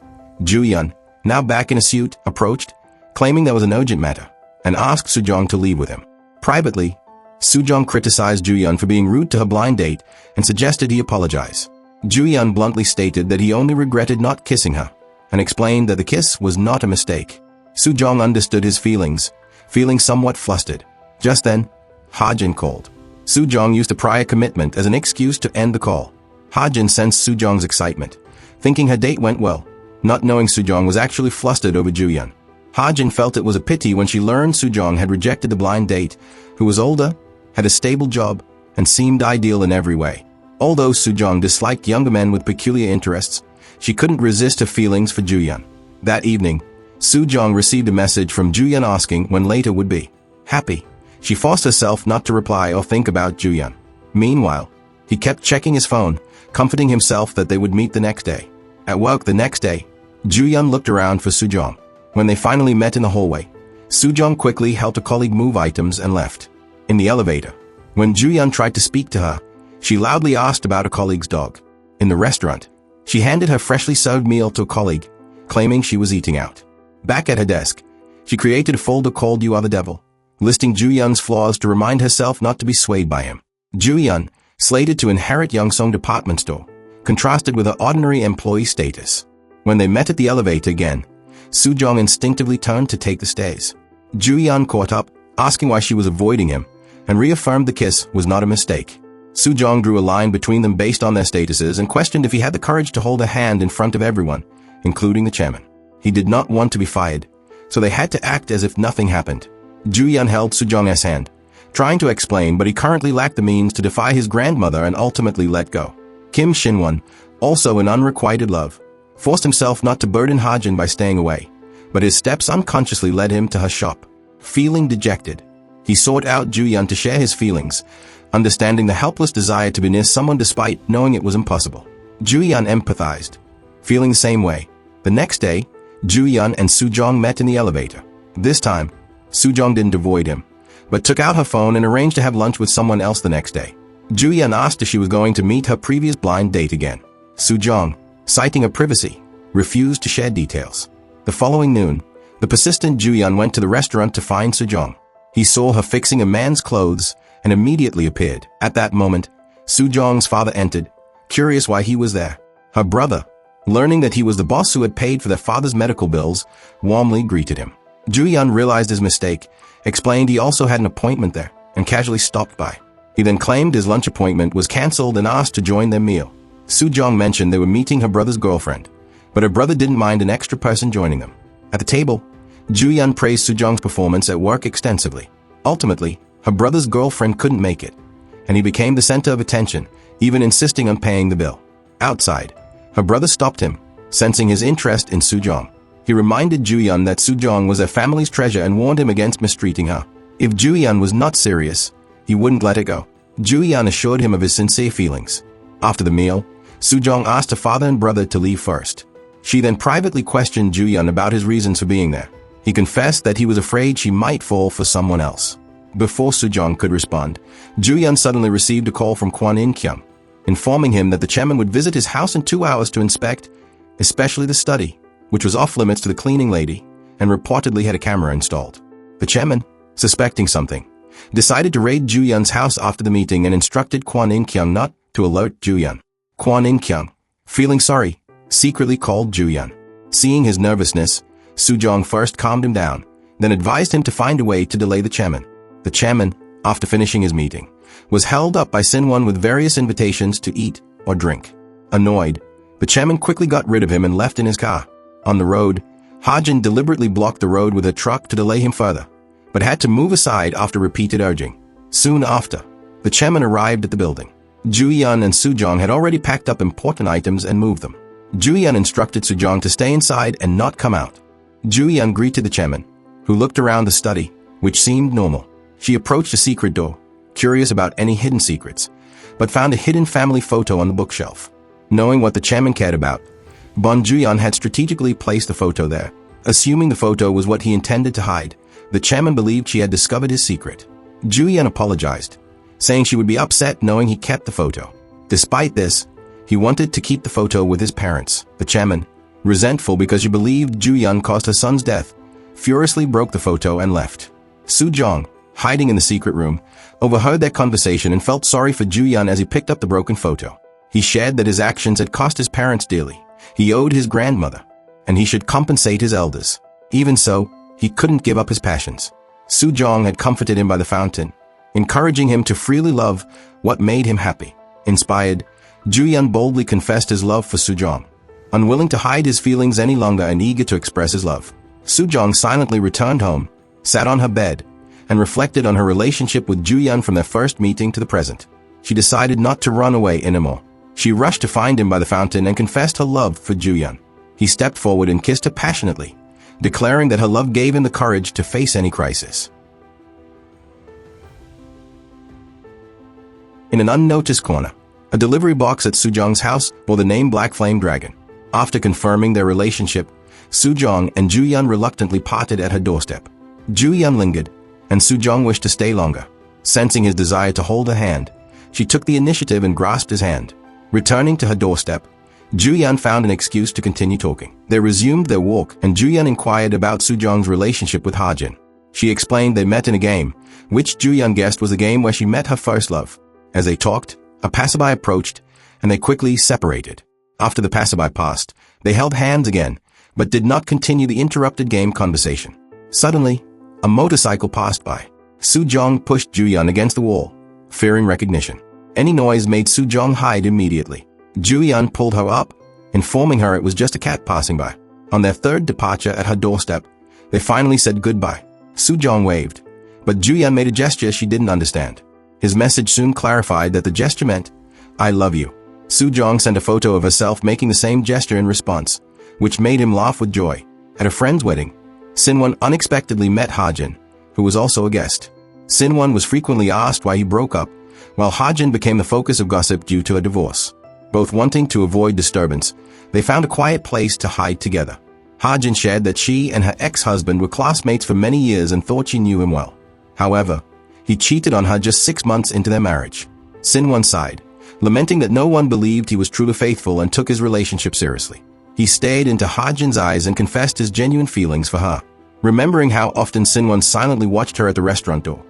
Joo-yeon, now back in a suit, approached, claiming there was an urgent matter, and asked Soo-jong to leave with him. Privately, Soo-jong criticized Joo-yeon for being rude to her blind date and suggested he apologize. Joo-yeon bluntly stated that he only regretted not kissing her, and explained that the kiss was not a mistake. Soo-jong understood his feelings, feeling somewhat flustered. Just then, Ha-jin called. Soo-jong used a prior commitment as an excuse to end the call. Ha-jin sensed Soo-jong's excitement, thinking her date went well, not knowing Soo-jong was actually flustered over Joo-yeon. Ha-jin felt it was a pity when she learned Soo-jong had rejected the blind date, who was older, had a stable job, and seemed ideal in every way. Although Soo-jong disliked younger men with peculiar interests, she couldn't resist her feelings for Joo-yeon. That evening, Soo-jong received a message from Joo-yeon asking when later would be. Happy, she forced herself not to reply or think about Joo-yeon. Meanwhile, he kept checking his phone, comforting himself that they would meet the next day. At work the next day, Joo-yeon looked around for Soo-jong. When they finally met in the hallway, Soo-jong quickly helped a colleague move items and left. In the elevator, when Joo-yeon tried to speak to her, she loudly asked about a colleague's dog. In the restaurant, she handed her freshly served meal to a colleague, claiming she was eating out. Back at her desk, she created a folder called You Are the Devil, listing Joo-yeon's flaws to remind herself not to be swayed by him. Joo-yeon, slated to inherit Yongsong department store, contrasted with her ordinary employee status. When they met at the elevator again, Soo-jong instinctively turned to take the stairs. Joo-yeon caught up, asking why she was avoiding him, and reaffirmed the kiss was not a mistake. Soo-jong drew a line between them based on their statuses and questioned if he had the courage to hold her hand in front of everyone, including the chairman. He did not want to be fired, so they had to act as if nothing happened. Joo-yeon held Soo-jong's hand, trying to explain, but he currently lacked the means to defy his grandmother and ultimately let go. Kim Shin-won, also in unrequited love, forced himself not to burden Ha-jin by staying away, but his steps unconsciously led him to her shop. Feeling dejected, he sought out Joo-yeon to share his feelings, understanding the helpless desire to be near someone despite knowing it was impossible. Joo-yeon empathized, feeling the same way. The next day, Joo-yeon and Soo-jong met in the elevator. This time, Soo-jong didn't avoid him, but took out her phone and arranged to have lunch with someone else the next day. Joo-yeon asked if she was going to meet her previous blind date again. Soo-jong, citing her privacy, refused to share details. The following noon, the persistent Joo-yeon went to the restaurant to find Soo-jong. He saw her fixing a man's clothes and immediately appeared. At that moment, Soo-jong's father entered, curious why he was there. Her brother, learning that he was the boss who had paid for their father's medical bills, warmly greeted him. Joo-yeon realized his mistake, explained he also had an appointment there, and casually stopped by. He then claimed his lunch appointment was cancelled and asked to join their meal. Soo-jong mentioned they were meeting her brother's girlfriend, but her brother didn't mind an extra person joining them. At the table, Joo-yeon praised Soo-jong's performance at work extensively. Ultimately, her brother's girlfriend couldn't make it, and he became the center of attention, even insisting on paying the bill. Outside, her brother stopped him, sensing his interest in Soo-jong. He reminded Joo-yeon that Soo-jong was their family's treasure and warned him against mistreating her. If Joo-yeon was not serious, he wouldn't let it go. Joo-yeon assured him of his sincere feelings. After the meal, Soo-jong asked her father and brother to leave first. She then privately questioned Joo-yeon about his reasons for being there. He confessed that he was afraid she might fall for someone else. Before Soo-jong could respond, Joo-yeon suddenly received a call from Kwon In-kyung, informing him that the chairman would visit his house in 2 hours to inspect, especially the study, which was off limits to the cleaning lady, and reportedly had a camera installed. The chairman, suspecting something, decided to raid Joo-yeon's house after the meeting and instructed Kwon In-kyung not to alert Joo-yeon. Kwon In-kyung, feeling sorry, secretly called Joo-yeon. Seeing his nervousness, Soo-jong first calmed him down, then advised him to find a way to delay the chairman. The chairman, after finishing his meeting, was held up by Sin-won with various invitations to eat or drink. Annoyed, the chairman quickly got rid of him and left in his car. On the road, Ha-jin deliberately blocked the road with a truck to delay him further, but had to move aside after repeated urging. Soon after, the chairman arrived at the building. Joo-yeon and Soo-jong had already packed up important items and moved them. Joo-yeon instructed Soo-jong to stay inside and not come out. Joo-yeon greeted the chairman, who looked around the study, which seemed normal. She approached a secret door, curious about any hidden secrets, but found a hidden family photo on the bookshelf. Knowing what the chairman cared about, Bon Joo-yeon had strategically placed the photo there. Assuming the photo was what he intended to hide, the chairman believed she had discovered his secret. Joo-yeon apologized, saying she would be upset knowing he kept the photo. Despite this, he wanted to keep the photo with his parents. The chairman, resentful because she believed Joo-yeon caused her son's death, furiously broke the photo and left. Soo-jong, hiding in the secret room, overheard their conversation and felt sorry for Joo-yeon as he picked up the broken photo. He shared that his actions had cost his parents dearly. He owed his grandmother, and he should compensate his elders. Even so, he couldn't give up his passions. Soo-jong had comforted him by the fountain, encouraging him to freely love what made him happy. Inspired, Joo-yeon boldly confessed his love for Soo-jong, unwilling to hide his feelings any longer and eager to express his love. Soo-jong silently returned home, sat on her bed, and reflected on her relationship with Joo-yeon from their first meeting to the present. She decided not to run away anymore. She rushed to find him by the fountain and confessed her love for Joo-yeon. He stepped forward and kissed her passionately, declaring that her love gave him the courage to face any crisis. In an unnoticed corner, a delivery box at Soo-jong's house bore the name Black Flame Dragon. After confirming their relationship, Soo-jong and Joo-yeon reluctantly parted at her doorstep. Joo-yeon lingered, and Soo-jong wished to stay longer. Sensing his desire to hold her hand, she took the initiative and grasped his hand. Returning to her doorstep, Joo-yeon found an excuse to continue talking. They resumed their walk, and Joo-yeon inquired about Soo-jong's relationship with Ha-jin. She explained they met in a game, which Joo-yeon guessed was the game where she met her first love. As they talked, a passerby approached, and they quickly separated. After the passerby passed, they held hands again, but did not continue the interrupted game conversation. Suddenly, a motorcycle passed by. Soo-jong pushed Joo-yeon against the wall, fearing recognition. Any noise made Soo-jong hide immediately. Joo-yeon pulled her up, informing her it was just a cat passing by. On their third departure at her doorstep, they finally said goodbye. Soo-jong waved, but Joo-yeon made a gesture she didn't understand. His message soon clarified that the gesture meant, "I love you." Soo-jong sent a photo of herself making the same gesture in response, which made him laugh with joy. At a friend's wedding, Sin-won unexpectedly met Ha-jin, who was also a guest. Sin-won was frequently asked why he broke up, while Ha-jin became the focus of gossip due to a divorce. Both wanting to avoid disturbance, they found a quiet place to hide together. Ha-jin shared that she and her ex-husband were classmates for many years and thought she knew him well. However, he cheated on her just 6 months into their marriage. Sin-won sighed, lamenting that no one believed he was truly faithful and took his relationship seriously. He stared into Ha-jin's eyes and confessed his genuine feelings for her. Remembering how often Sin-won silently watched her at the restaurant door,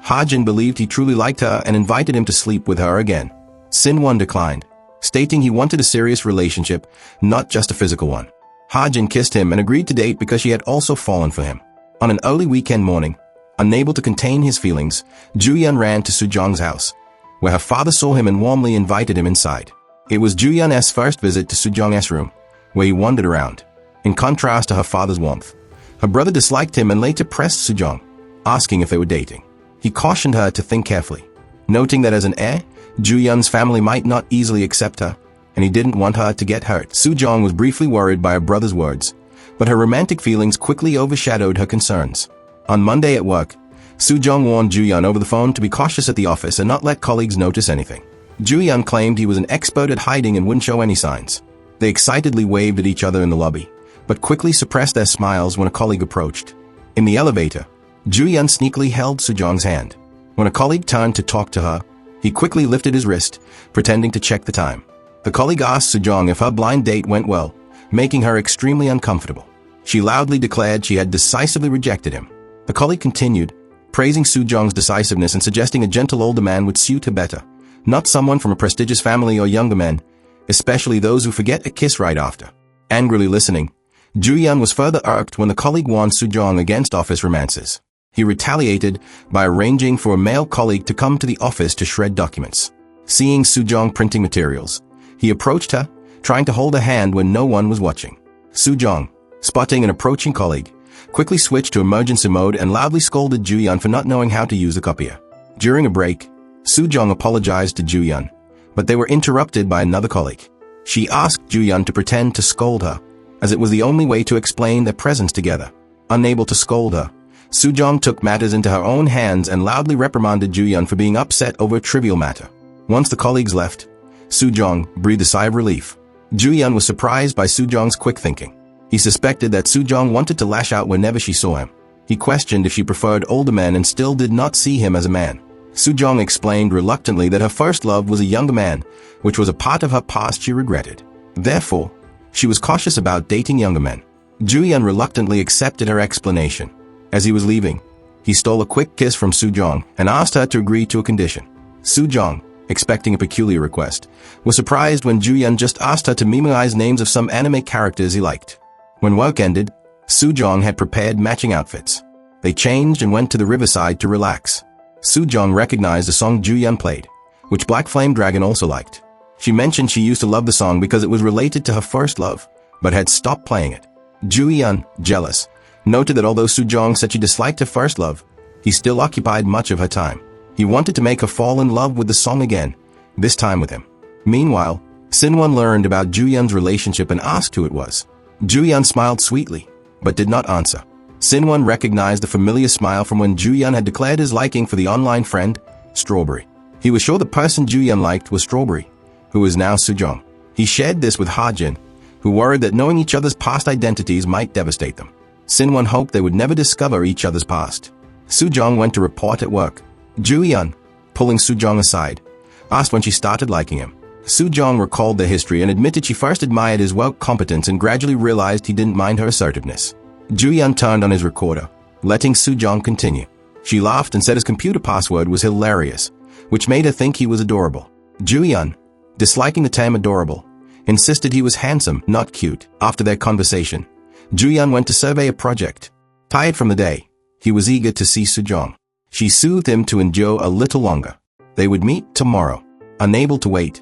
Ha-jin believed he truly liked her and invited him to sleep with her again. Sin-won declined, stating he wanted a serious relationship, not just a physical one. Ha-jin kissed him and agreed to date because she had also fallen for him. On an early weekend morning, unable to contain his feelings, Joo-yeon ran to Soo-jong's house, where her father saw him and warmly invited him inside. It was Joo-yeon's first visit to Soo-jong's room, where he wandered around. In contrast to her father's warmth, her brother disliked him and later pressed Soo-jong, asking if they were dating. He cautioned her to think carefully, noting that as an heir, Joo-yeon's family might not easily accept her, and he didn't want her to get hurt. Soo-jong was briefly worried by her brother's words, but her romantic feelings quickly overshadowed her concerns. On Monday at work, Soo-jong warned Joo-yeon over the phone to be cautious at the office and not let colleagues notice anything. Joo-yeon claimed he was an expert at hiding and wouldn't show any signs. They excitedly waved at each other in the lobby, but quickly suppressed their smiles when a colleague approached. In the elevator, Ju-yeon sneakily held Soo-jong's hand. When a colleague turned to talk to her, he quickly lifted his wrist, pretending to check the time. The colleague asked Soo-jong if her blind date went well, making her extremely uncomfortable. She loudly declared she had decisively rejected him. The colleague continued, praising Soo-jong's decisiveness and suggesting a gentle older man would suit her better, not someone from a prestigious family or younger men, especially those who forget a kiss right after. Angrily listening, Ju-yeon was further irked when the colleague warned Soo-jong against office romances. He retaliated by arranging for a male colleague to come to the office to shred documents. Seeing Soo-jong printing materials, he approached her, trying to hold her hand when no one was watching. Soo-jong, spotting an approaching colleague, quickly switched to emergency mode and loudly scolded Ju-yeon for not knowing how to use the copier. During a break, Soo-jong apologized to Ju-yeon, but they were interrupted by another colleague. She asked Ju-yeon to pretend to scold her, as it was the only way to explain their presence together. Unable to scold her, Soo-jong took matters into her own hands and loudly reprimanded Ju-yeon for being upset over a trivial matter. Once the colleagues left, Soo-jong breathed a sigh of relief. Ju-yeon was surprised by Soo-jong's quick thinking. He suspected that Soo-jong wanted to lash out whenever she saw him. He questioned if she preferred older men and still did not see him as a man. Soo-jong explained reluctantly that her first love was a younger man, which was a part of her past she regretted. Therefore, she was cautious about dating younger men. Ju-yeon reluctantly accepted her explanation. As he was leaving, he stole a quick kiss from Soo-jong and asked her to agree to a condition. Soo-jong, expecting a peculiar request, was surprised when Ju-yeon just asked her to memorize names of some anime characters he liked. When work ended, Soo-jong had prepared matching outfits. They changed and went to the riverside to relax. Soo-jong recognized the song Ju-yeon played, which Black Flame Dragon also liked. She mentioned she used to love the song because it was related to her first love, but had stopped playing it. Ju-yeon, jealous, noted that although Soo-jong said she disliked her first love, he still occupied much of her time. He wanted to make her fall in love with the song again, this time with him. Meanwhile, Sin-won learned about Ju-yeon's relationship and asked who it was. Ju-yeon smiled sweetly, but did not answer. Sin-won recognized the familiar smile from when Ju-yeon had declared his liking for the online friend, Strawberry. He was sure the person Ju-yeon liked was Strawberry, who is now Soo-jong. He shared this with Ha-jin, who worried that knowing each other's past identities might devastate them. Sin-won hoped they would never discover each other's past. Soo-jong went to report at work. Ju-yeon, pulling Soo-jong aside, asked when she started liking him. Soo-jong recalled their history and admitted she first admired his work competence and gradually realized he didn't mind her assertiveness. Ju-yeon turned on his recorder, letting Soo-jong continue. She laughed and said his computer password was hilarious, which made her think he was adorable. Ju-yeon, disliking the term adorable, insisted he was handsome, not cute. After their conversation, Ju-yeon went to survey a project. Tired from the day, he was eager to see Soo-jong. She soothed him to endure a little longer. They would meet tomorrow. Unable to wait,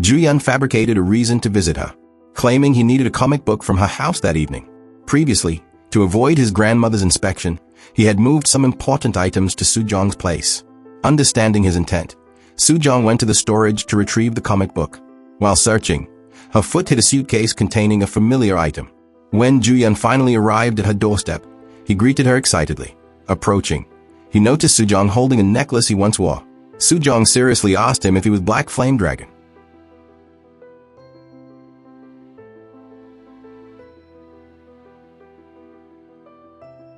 Ju-yeon fabricated a reason to visit her, claiming he needed a comic book from her house that evening. Previously, to avoid his grandmother's inspection, he had moved some important items to Soo-jong's place. Understanding his intent, Soo-jong went to the storage to retrieve the comic book. While searching, her foot hit a suitcase containing a familiar item. When Ju-yeon finally arrived at her doorstep, he greeted her excitedly. Approaching, he noticed Soo-jong holding a necklace he once wore. Soo-jong seriously asked him if he was Black Flame Dragon.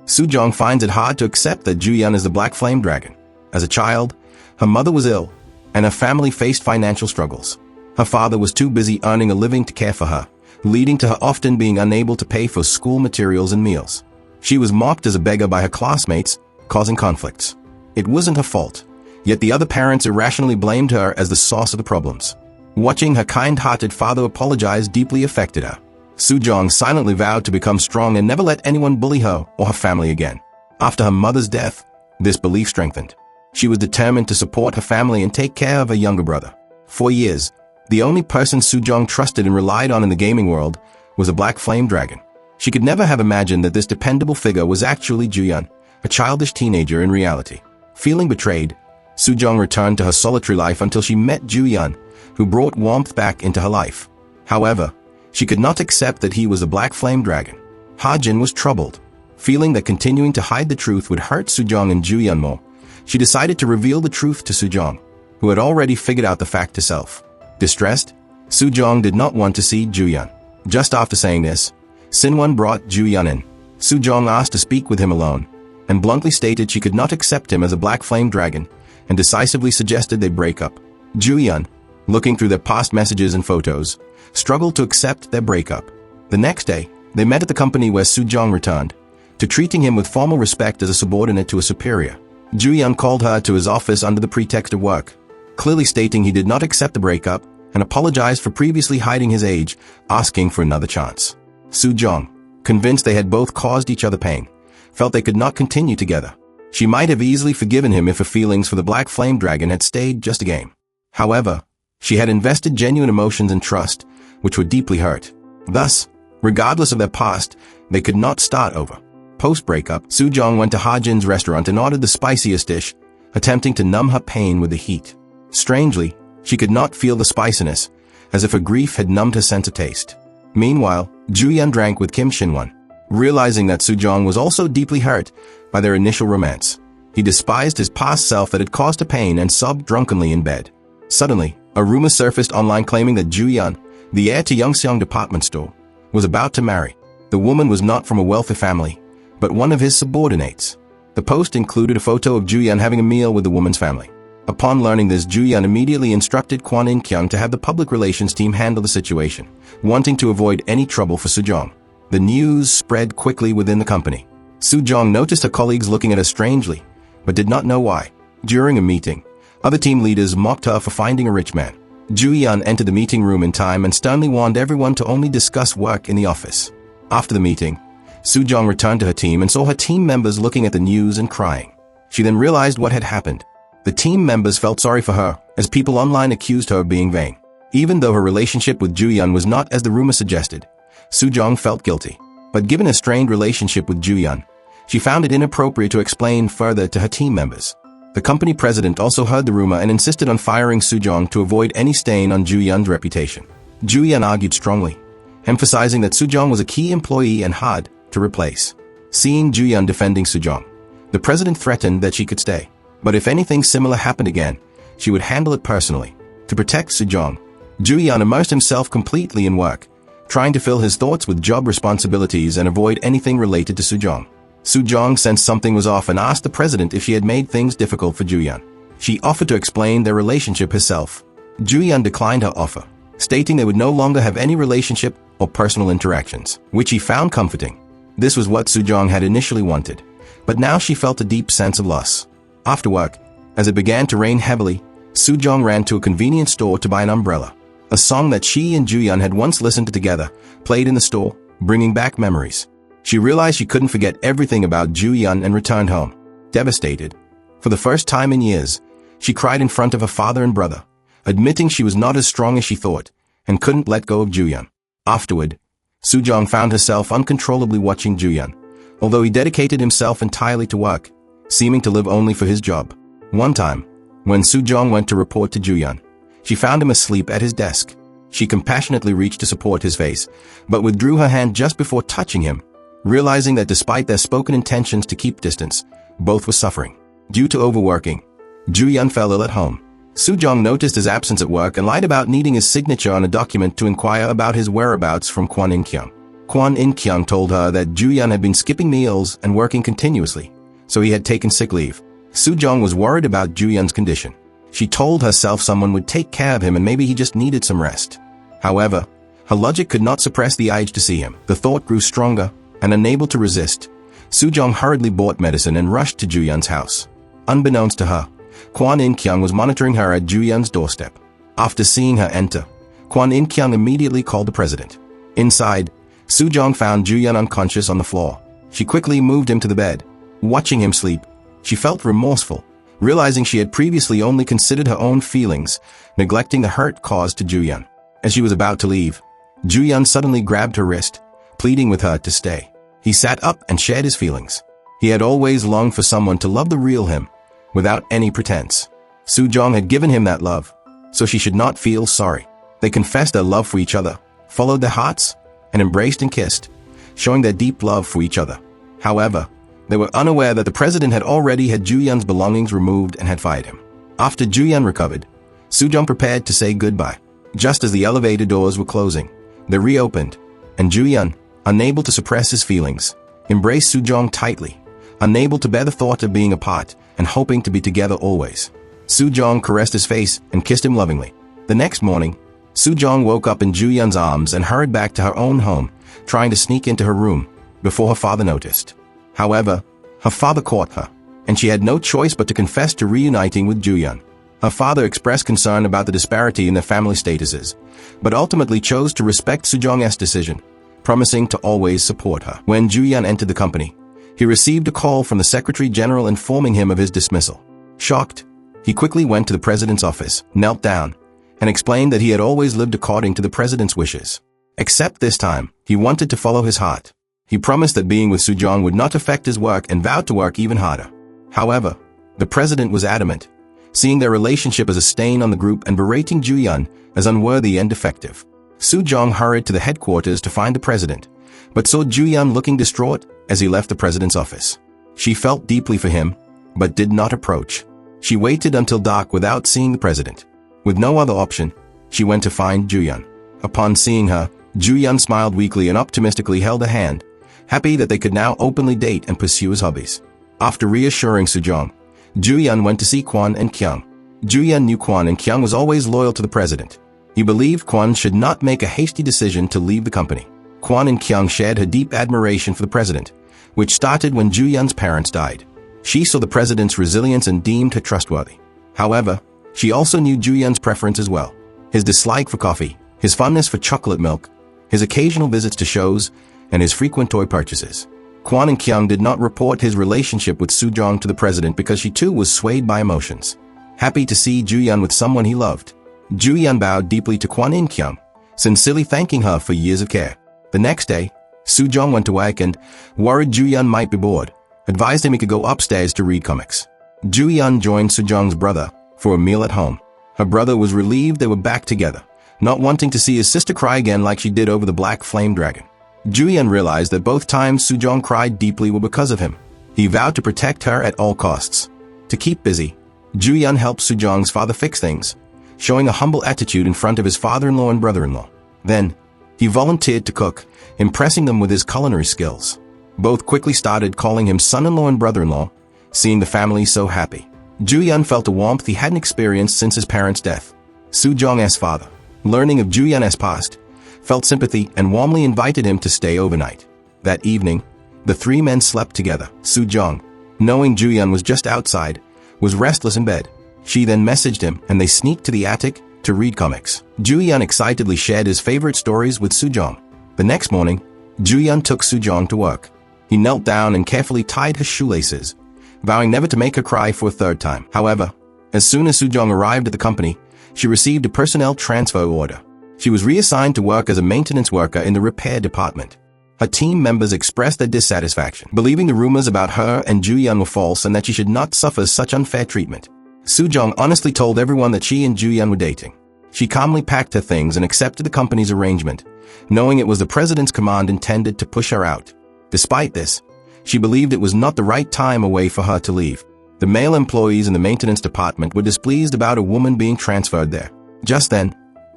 Soo-jong finds it hard to accept that Ju-yeon is the Black Flame Dragon. As a child, her mother was ill, and her family faced financial struggles. Her father was too busy earning a living to care for her, leading to her often being unable to pay for school materials and meals. She was mocked as a beggar by her classmates, causing conflicts. It wasn't her fault, yet the other parents irrationally blamed her as the source of the problems. Watching her kind-hearted father apologize deeply affected her. Soo-jong silently vowed to become strong and never let anyone bully her or her family again. After her mother's death, this belief strengthened. She was determined to support her family and take care of her younger brother. For years, the only person Soo-jong trusted and relied on in the gaming world was a Black Flame Dragon. She could never have imagined that this dependable figure was actually Ju-yeon, a childish teenager in reality. Feeling betrayed, Soo-jong returned to her solitary life until she met Ju-yeon, who brought warmth back into her life. However, she could not accept that he was a Black Flame Dragon. Ha-jin was troubled. Feeling that continuing to hide the truth would hurt Soo-jong and Ju-yeon more, she decided to reveal the truth to Soo-jong, who had already figured out the fact herself. Distressed, Soo-jong did not want to see Ju-yeon. Just after saying this, Sin-won brought Ju-yeon in. Soo-jong asked to speak with him alone, and bluntly stated she could not accept him as a black flame dragon, and decisively suggested they break up. Joo-yeon, looking through their past messages and photos, struggled to accept their breakup. The next day, they met at the company where Soo-jong returned, to treating him with formal respect as a subordinate to a superior. Joo-yeon called her to his office under the pretext of work, clearly stating he did not accept the breakup and apologized for previously hiding his age, asking for another chance. Soo-jong, convinced they had both caused each other pain, felt they could not continue together. She might have easily forgiven him if her feelings for the Black Flame Dragon had stayed just a game. However, she had invested genuine emotions and trust, which were deeply hurt. Thus, regardless of their past, they could not start over. Post-breakup, Soo-jong went to Ha-jin's restaurant and ordered the spiciest dish, attempting to numb her pain with the heat. Strangely, she could not feel the spiciness, as if her grief had numbed her sense of taste. Meanwhile, Joo-yeon drank with Kim Shin-won. Realizing that Soo-jong was also deeply hurt by their initial romance, he despised his past self that had caused her pain and sobbed drunkenly in bed. Suddenly, a rumor surfaced online claiming that Joo-yeon, the heir to Youngseong department store, was about to marry. The woman was not from a wealthy family, but one of his subordinates. The post included a photo of Joo-yeon having a meal with the woman's family. Upon learning this, Joo-yeon immediately instructed Kwon In-kyung to have the public relations team handle the situation, wanting to avoid any trouble for Soo-jong. The news spread quickly within the company. Soo-jong noticed her colleagues looking at her strangely, but did not know why. During a meeting, other team leaders mocked her for finding a rich man. Joo-yeon entered the meeting room in time and sternly warned everyone to only discuss work in the office. After the meeting, Soo-jong returned to her team and saw her team members looking at the news and crying. She then realized what had happened. The team members felt sorry for her, as people online accused her of being vain. Even though her relationship with Joo-yeon was not as the rumor suggested, Soo-jong felt guilty. But given a strained relationship with Joo-yeon, she found it inappropriate to explain further to her team members. The company president also heard the rumor and insisted on firing Soo-jong to avoid any stain on Joo-yeon's reputation. Joo-yeon argued strongly, emphasizing that Soo-jong was a key employee and hard to replace. Seeing Joo-yeon defending Soo-jong, the president threatened that she could stay. But if anything similar happened again, she would handle it personally. To protect Soo-jong, Joo-yeon immersed himself completely in work, trying to fill his thoughts with job responsibilities and avoid anything related to Soo-jong. Soo-jong sensed something was off and asked the president if she had made things difficult for Joo-yeon. She offered to explain their relationship herself. Joo-yeon declined her offer, stating they would no longer have any relationship or personal interactions, which he found comforting. This was what Soo-jong had initially wanted, but now she felt a deep sense of loss. After work, as it began to rain heavily, Soo-jong ran to a convenience store to buy an umbrella. A song that she and Joo-yeon had once listened to together played in the store, bringing back memories. She realized she couldn't forget everything about Joo-yeon and returned home. Devastated, for the first time in years, she cried in front of her father and brother, admitting she was not as strong as she thought and couldn't let go of Joo-yeon. Afterward, Soo-jong found herself uncontrollably watching Joo-yeon, although he dedicated himself entirely to work, seeming to live only for his job. One time, when Soo-jong went to report to Joo-yeon, she found him asleep at his desk. She compassionately reached to support his face, but withdrew her hand just before touching him, realizing that despite their spoken intentions to keep distance, both were suffering. Due to overworking, Joo-yeon fell ill at home. Soo-jong noticed his absence at work and lied about needing his signature on a document to inquire about his whereabouts from Kwon In-kyung. Kwon In-kyung told her that Joo-yeon had been skipping meals and working continuously, so he had taken sick leave. Soo-jong was worried about Joo-yeon's condition. She told herself someone would take care of him and maybe he just needed some rest. However, her logic could not suppress the urge to see him. The thought grew stronger, and unable to resist, Soo-jong hurriedly bought medicine and rushed to Joo-yeon's house. Unbeknownst to her, Kwon In-kyung was monitoring her at Joo-yeon's doorstep. After seeing her enter, Kwon In-kyung immediately called the president. Inside, Soo-jong found Joo-yeon unconscious on the floor. She quickly moved him to the bed. Watching him sleep, she felt remorseful, realizing she had previously only considered her own feelings, neglecting the hurt caused to Joo-yeon. As she was about to leave, Joo-yeon suddenly grabbed her wrist, pleading with her to stay. He sat up and shared his feelings. He had always longed for someone to love the real him, without any pretense. Soo-jong had given him that love, so she should not feel sorry. They confessed their love for each other, followed their hearts, and embraced and kissed, showing their deep love for each other. However, they were unaware that the president had already had Joo-yeon's belongings removed and had fired him. After Joo-yeon recovered, Soo-jong prepared to say goodbye. Just as the elevator doors were closing, they reopened, and Joo-yeon, unable to suppress his feelings, embraced Soo-jong tightly, unable to bear the thought of being apart and hoping to be together always. Soo-jong caressed his face and kissed him lovingly. The next morning, Soo-jong woke up in Joo-yeon's arms and hurried back to her own home, trying to sneak into her room before her father noticed. However, her father caught her, and she had no choice but to confess to reuniting with Joo-yeon. Her father expressed concern about the disparity in their family statuses, but ultimately chose to respect Soo-jong's decision, promising to always support her. When Joo-yeon entered the company, he received a call from the Secretary General informing him of his dismissal. Shocked, he quickly went to the president's office, knelt down, and explained that he had always lived according to the president's wishes. Except this time, he wanted to follow his heart. He promised that being with Soo-jong would not affect his work and vowed to work even harder. However, the president was adamant, seeing their relationship as a stain on the group and berating Joo-yeon as unworthy and defective. Soo-jong hurried to the headquarters to find the president, but saw Joo-yeon looking distraught as he left the president's office. She felt deeply for him, but did not approach. She waited until dark without seeing the president. With no other option, she went to find Joo-yeon. Upon seeing her, Joo-yeon smiled weakly and optimistically held her hand, happy that they could now openly date and pursue his hobbies. After reassuring Soo-jong, Joo-yeon went to see Kwon and Kyung. Joo-yeon knew Kwon and Kyung was always loyal to the president. He believed Kwon should not make a hasty decision to leave the company. Kwon and Kyung shared her deep admiration for the president, which started when Joo-yeon's parents died. She saw the president's resilience and deemed her trustworthy. However, she also knew Joo-yeon's preference as well. His dislike for coffee, his fondness for chocolate milk, his occasional visits to shows, and his frequent toy purchases. Kwon and Kyung did not report his relationship with Soo-jong to the president because she too was swayed by emotions. Happy to see Joo-yeon with someone he loved, Joo-yeon bowed deeply to Kwon and Kyung, sincerely thanking her for years of care. The next day, Soo-jong went to work and, worried Joo-yeon might be bored, advised him he could go upstairs to read comics. Joo-yeon joined Soo-jong's brother for a meal at home. Her brother was relieved they were back together, not wanting to see his sister cry again like she did over the black flame dragon. Joo-yeon realized that both times Soo-jong cried deeply were because of him. He vowed to protect her at all costs. To keep busy, Joo-yeon helped Soo-jong's father fix things, showing a humble attitude in front of his father-in-law and brother-in-law. Then, he volunteered to cook, impressing them with his culinary skills. Both quickly started calling him son-in-law and brother-in-law, seeing the family so happy. Joo-yeon felt a warmth he hadn't experienced since his parents' death. Soo-jong's father, learning of Joo-yeon's past, felt sympathy and warmly invited him to stay overnight. That evening, the three men slept together. Soo-jong, knowing Joo-yeon was just outside, was restless in bed. She then messaged him and they sneaked to the attic to read comics. Joo-yeon excitedly shared his favorite stories with Soo-jong. The next morning, Joo-yeon took Soo-jong to work. He knelt down and carefully tied her shoelaces, vowing never to make her cry for a third time. However, as soon as Soo-jong arrived at the company, she received a personnel transfer order. She was reassigned to work as a maintenance worker in the repair department. Her team members expressed their dissatisfaction, believing the rumors about her and Joo-yeon were false and that she should not suffer such unfair treatment. Soo-jong honestly told everyone that she and Joo-yeon were dating. She calmly packed her things and accepted the company's arrangement, knowing it was the president's command intended to push her out. Despite this, she believed it was not the right time or way for her to leave. The male employees in the maintenance department were displeased about a woman being transferred there. Just then,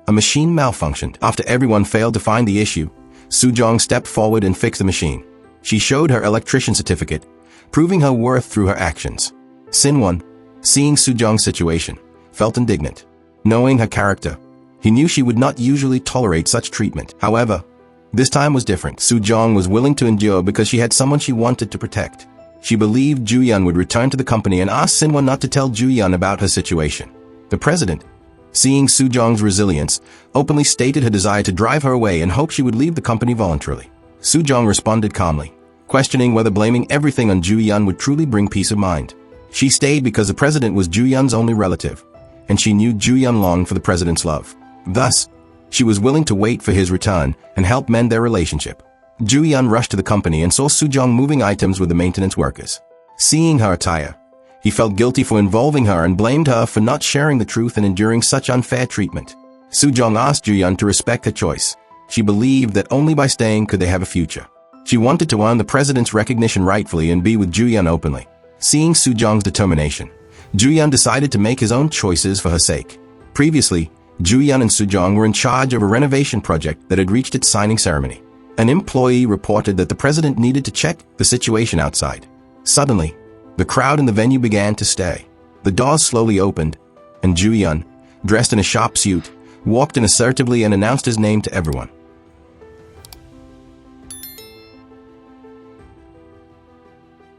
a machine malfunctioned. After everyone failed to find the issue, Soo-jong stepped forward and fixed the machine. She showed her electrician certificate, proving her worth through her actions. Sin-won, seeing Soo-jong's situation, felt indignant. Knowing her character, he knew she would not usually tolerate such treatment. However, this time was different. Soo-jong was willing to endure because she had someone she wanted to protect. She believed Joo-yeon would return to the company and asked Sin-won not to tell Joo-yeon about her situation. The president, seeing Soo-jong's resilience, openly stated her desire to drive her away and hoped she would leave the company voluntarily. Soo-jong responded calmly, questioning whether blaming everything on Joo-yeon would truly bring peace of mind. She stayed because the president was Joo-yeon's only relative, and she knew Joo-yeon longed for the president's love. Thus, she was willing to wait for his return and help mend their relationship. Joo-yeon rushed to the company and saw Soo-jong moving items with the maintenance workers. Seeing her attire, he felt guilty for involving her and blamed her for not sharing the truth and enduring such unfair treatment. Soo-jong asked Joo-yeon to respect her choice. She believed that only by staying could they have a future. She wanted to earn the president's recognition rightfully and be with Joo-yeon openly. Seeing Soo-jong's determination, Joo-yeon decided to make his own choices for her sake. Previously, Joo-yeon and Soo-jong were in charge of a renovation project that had reached its signing ceremony. An employee reported that the president needed to check the situation outside. Suddenly, the crowd in the venue began to stay. The doors slowly opened, and Ju-yeon, dressed in a sharp suit, walked in assertively and announced his name to everyone.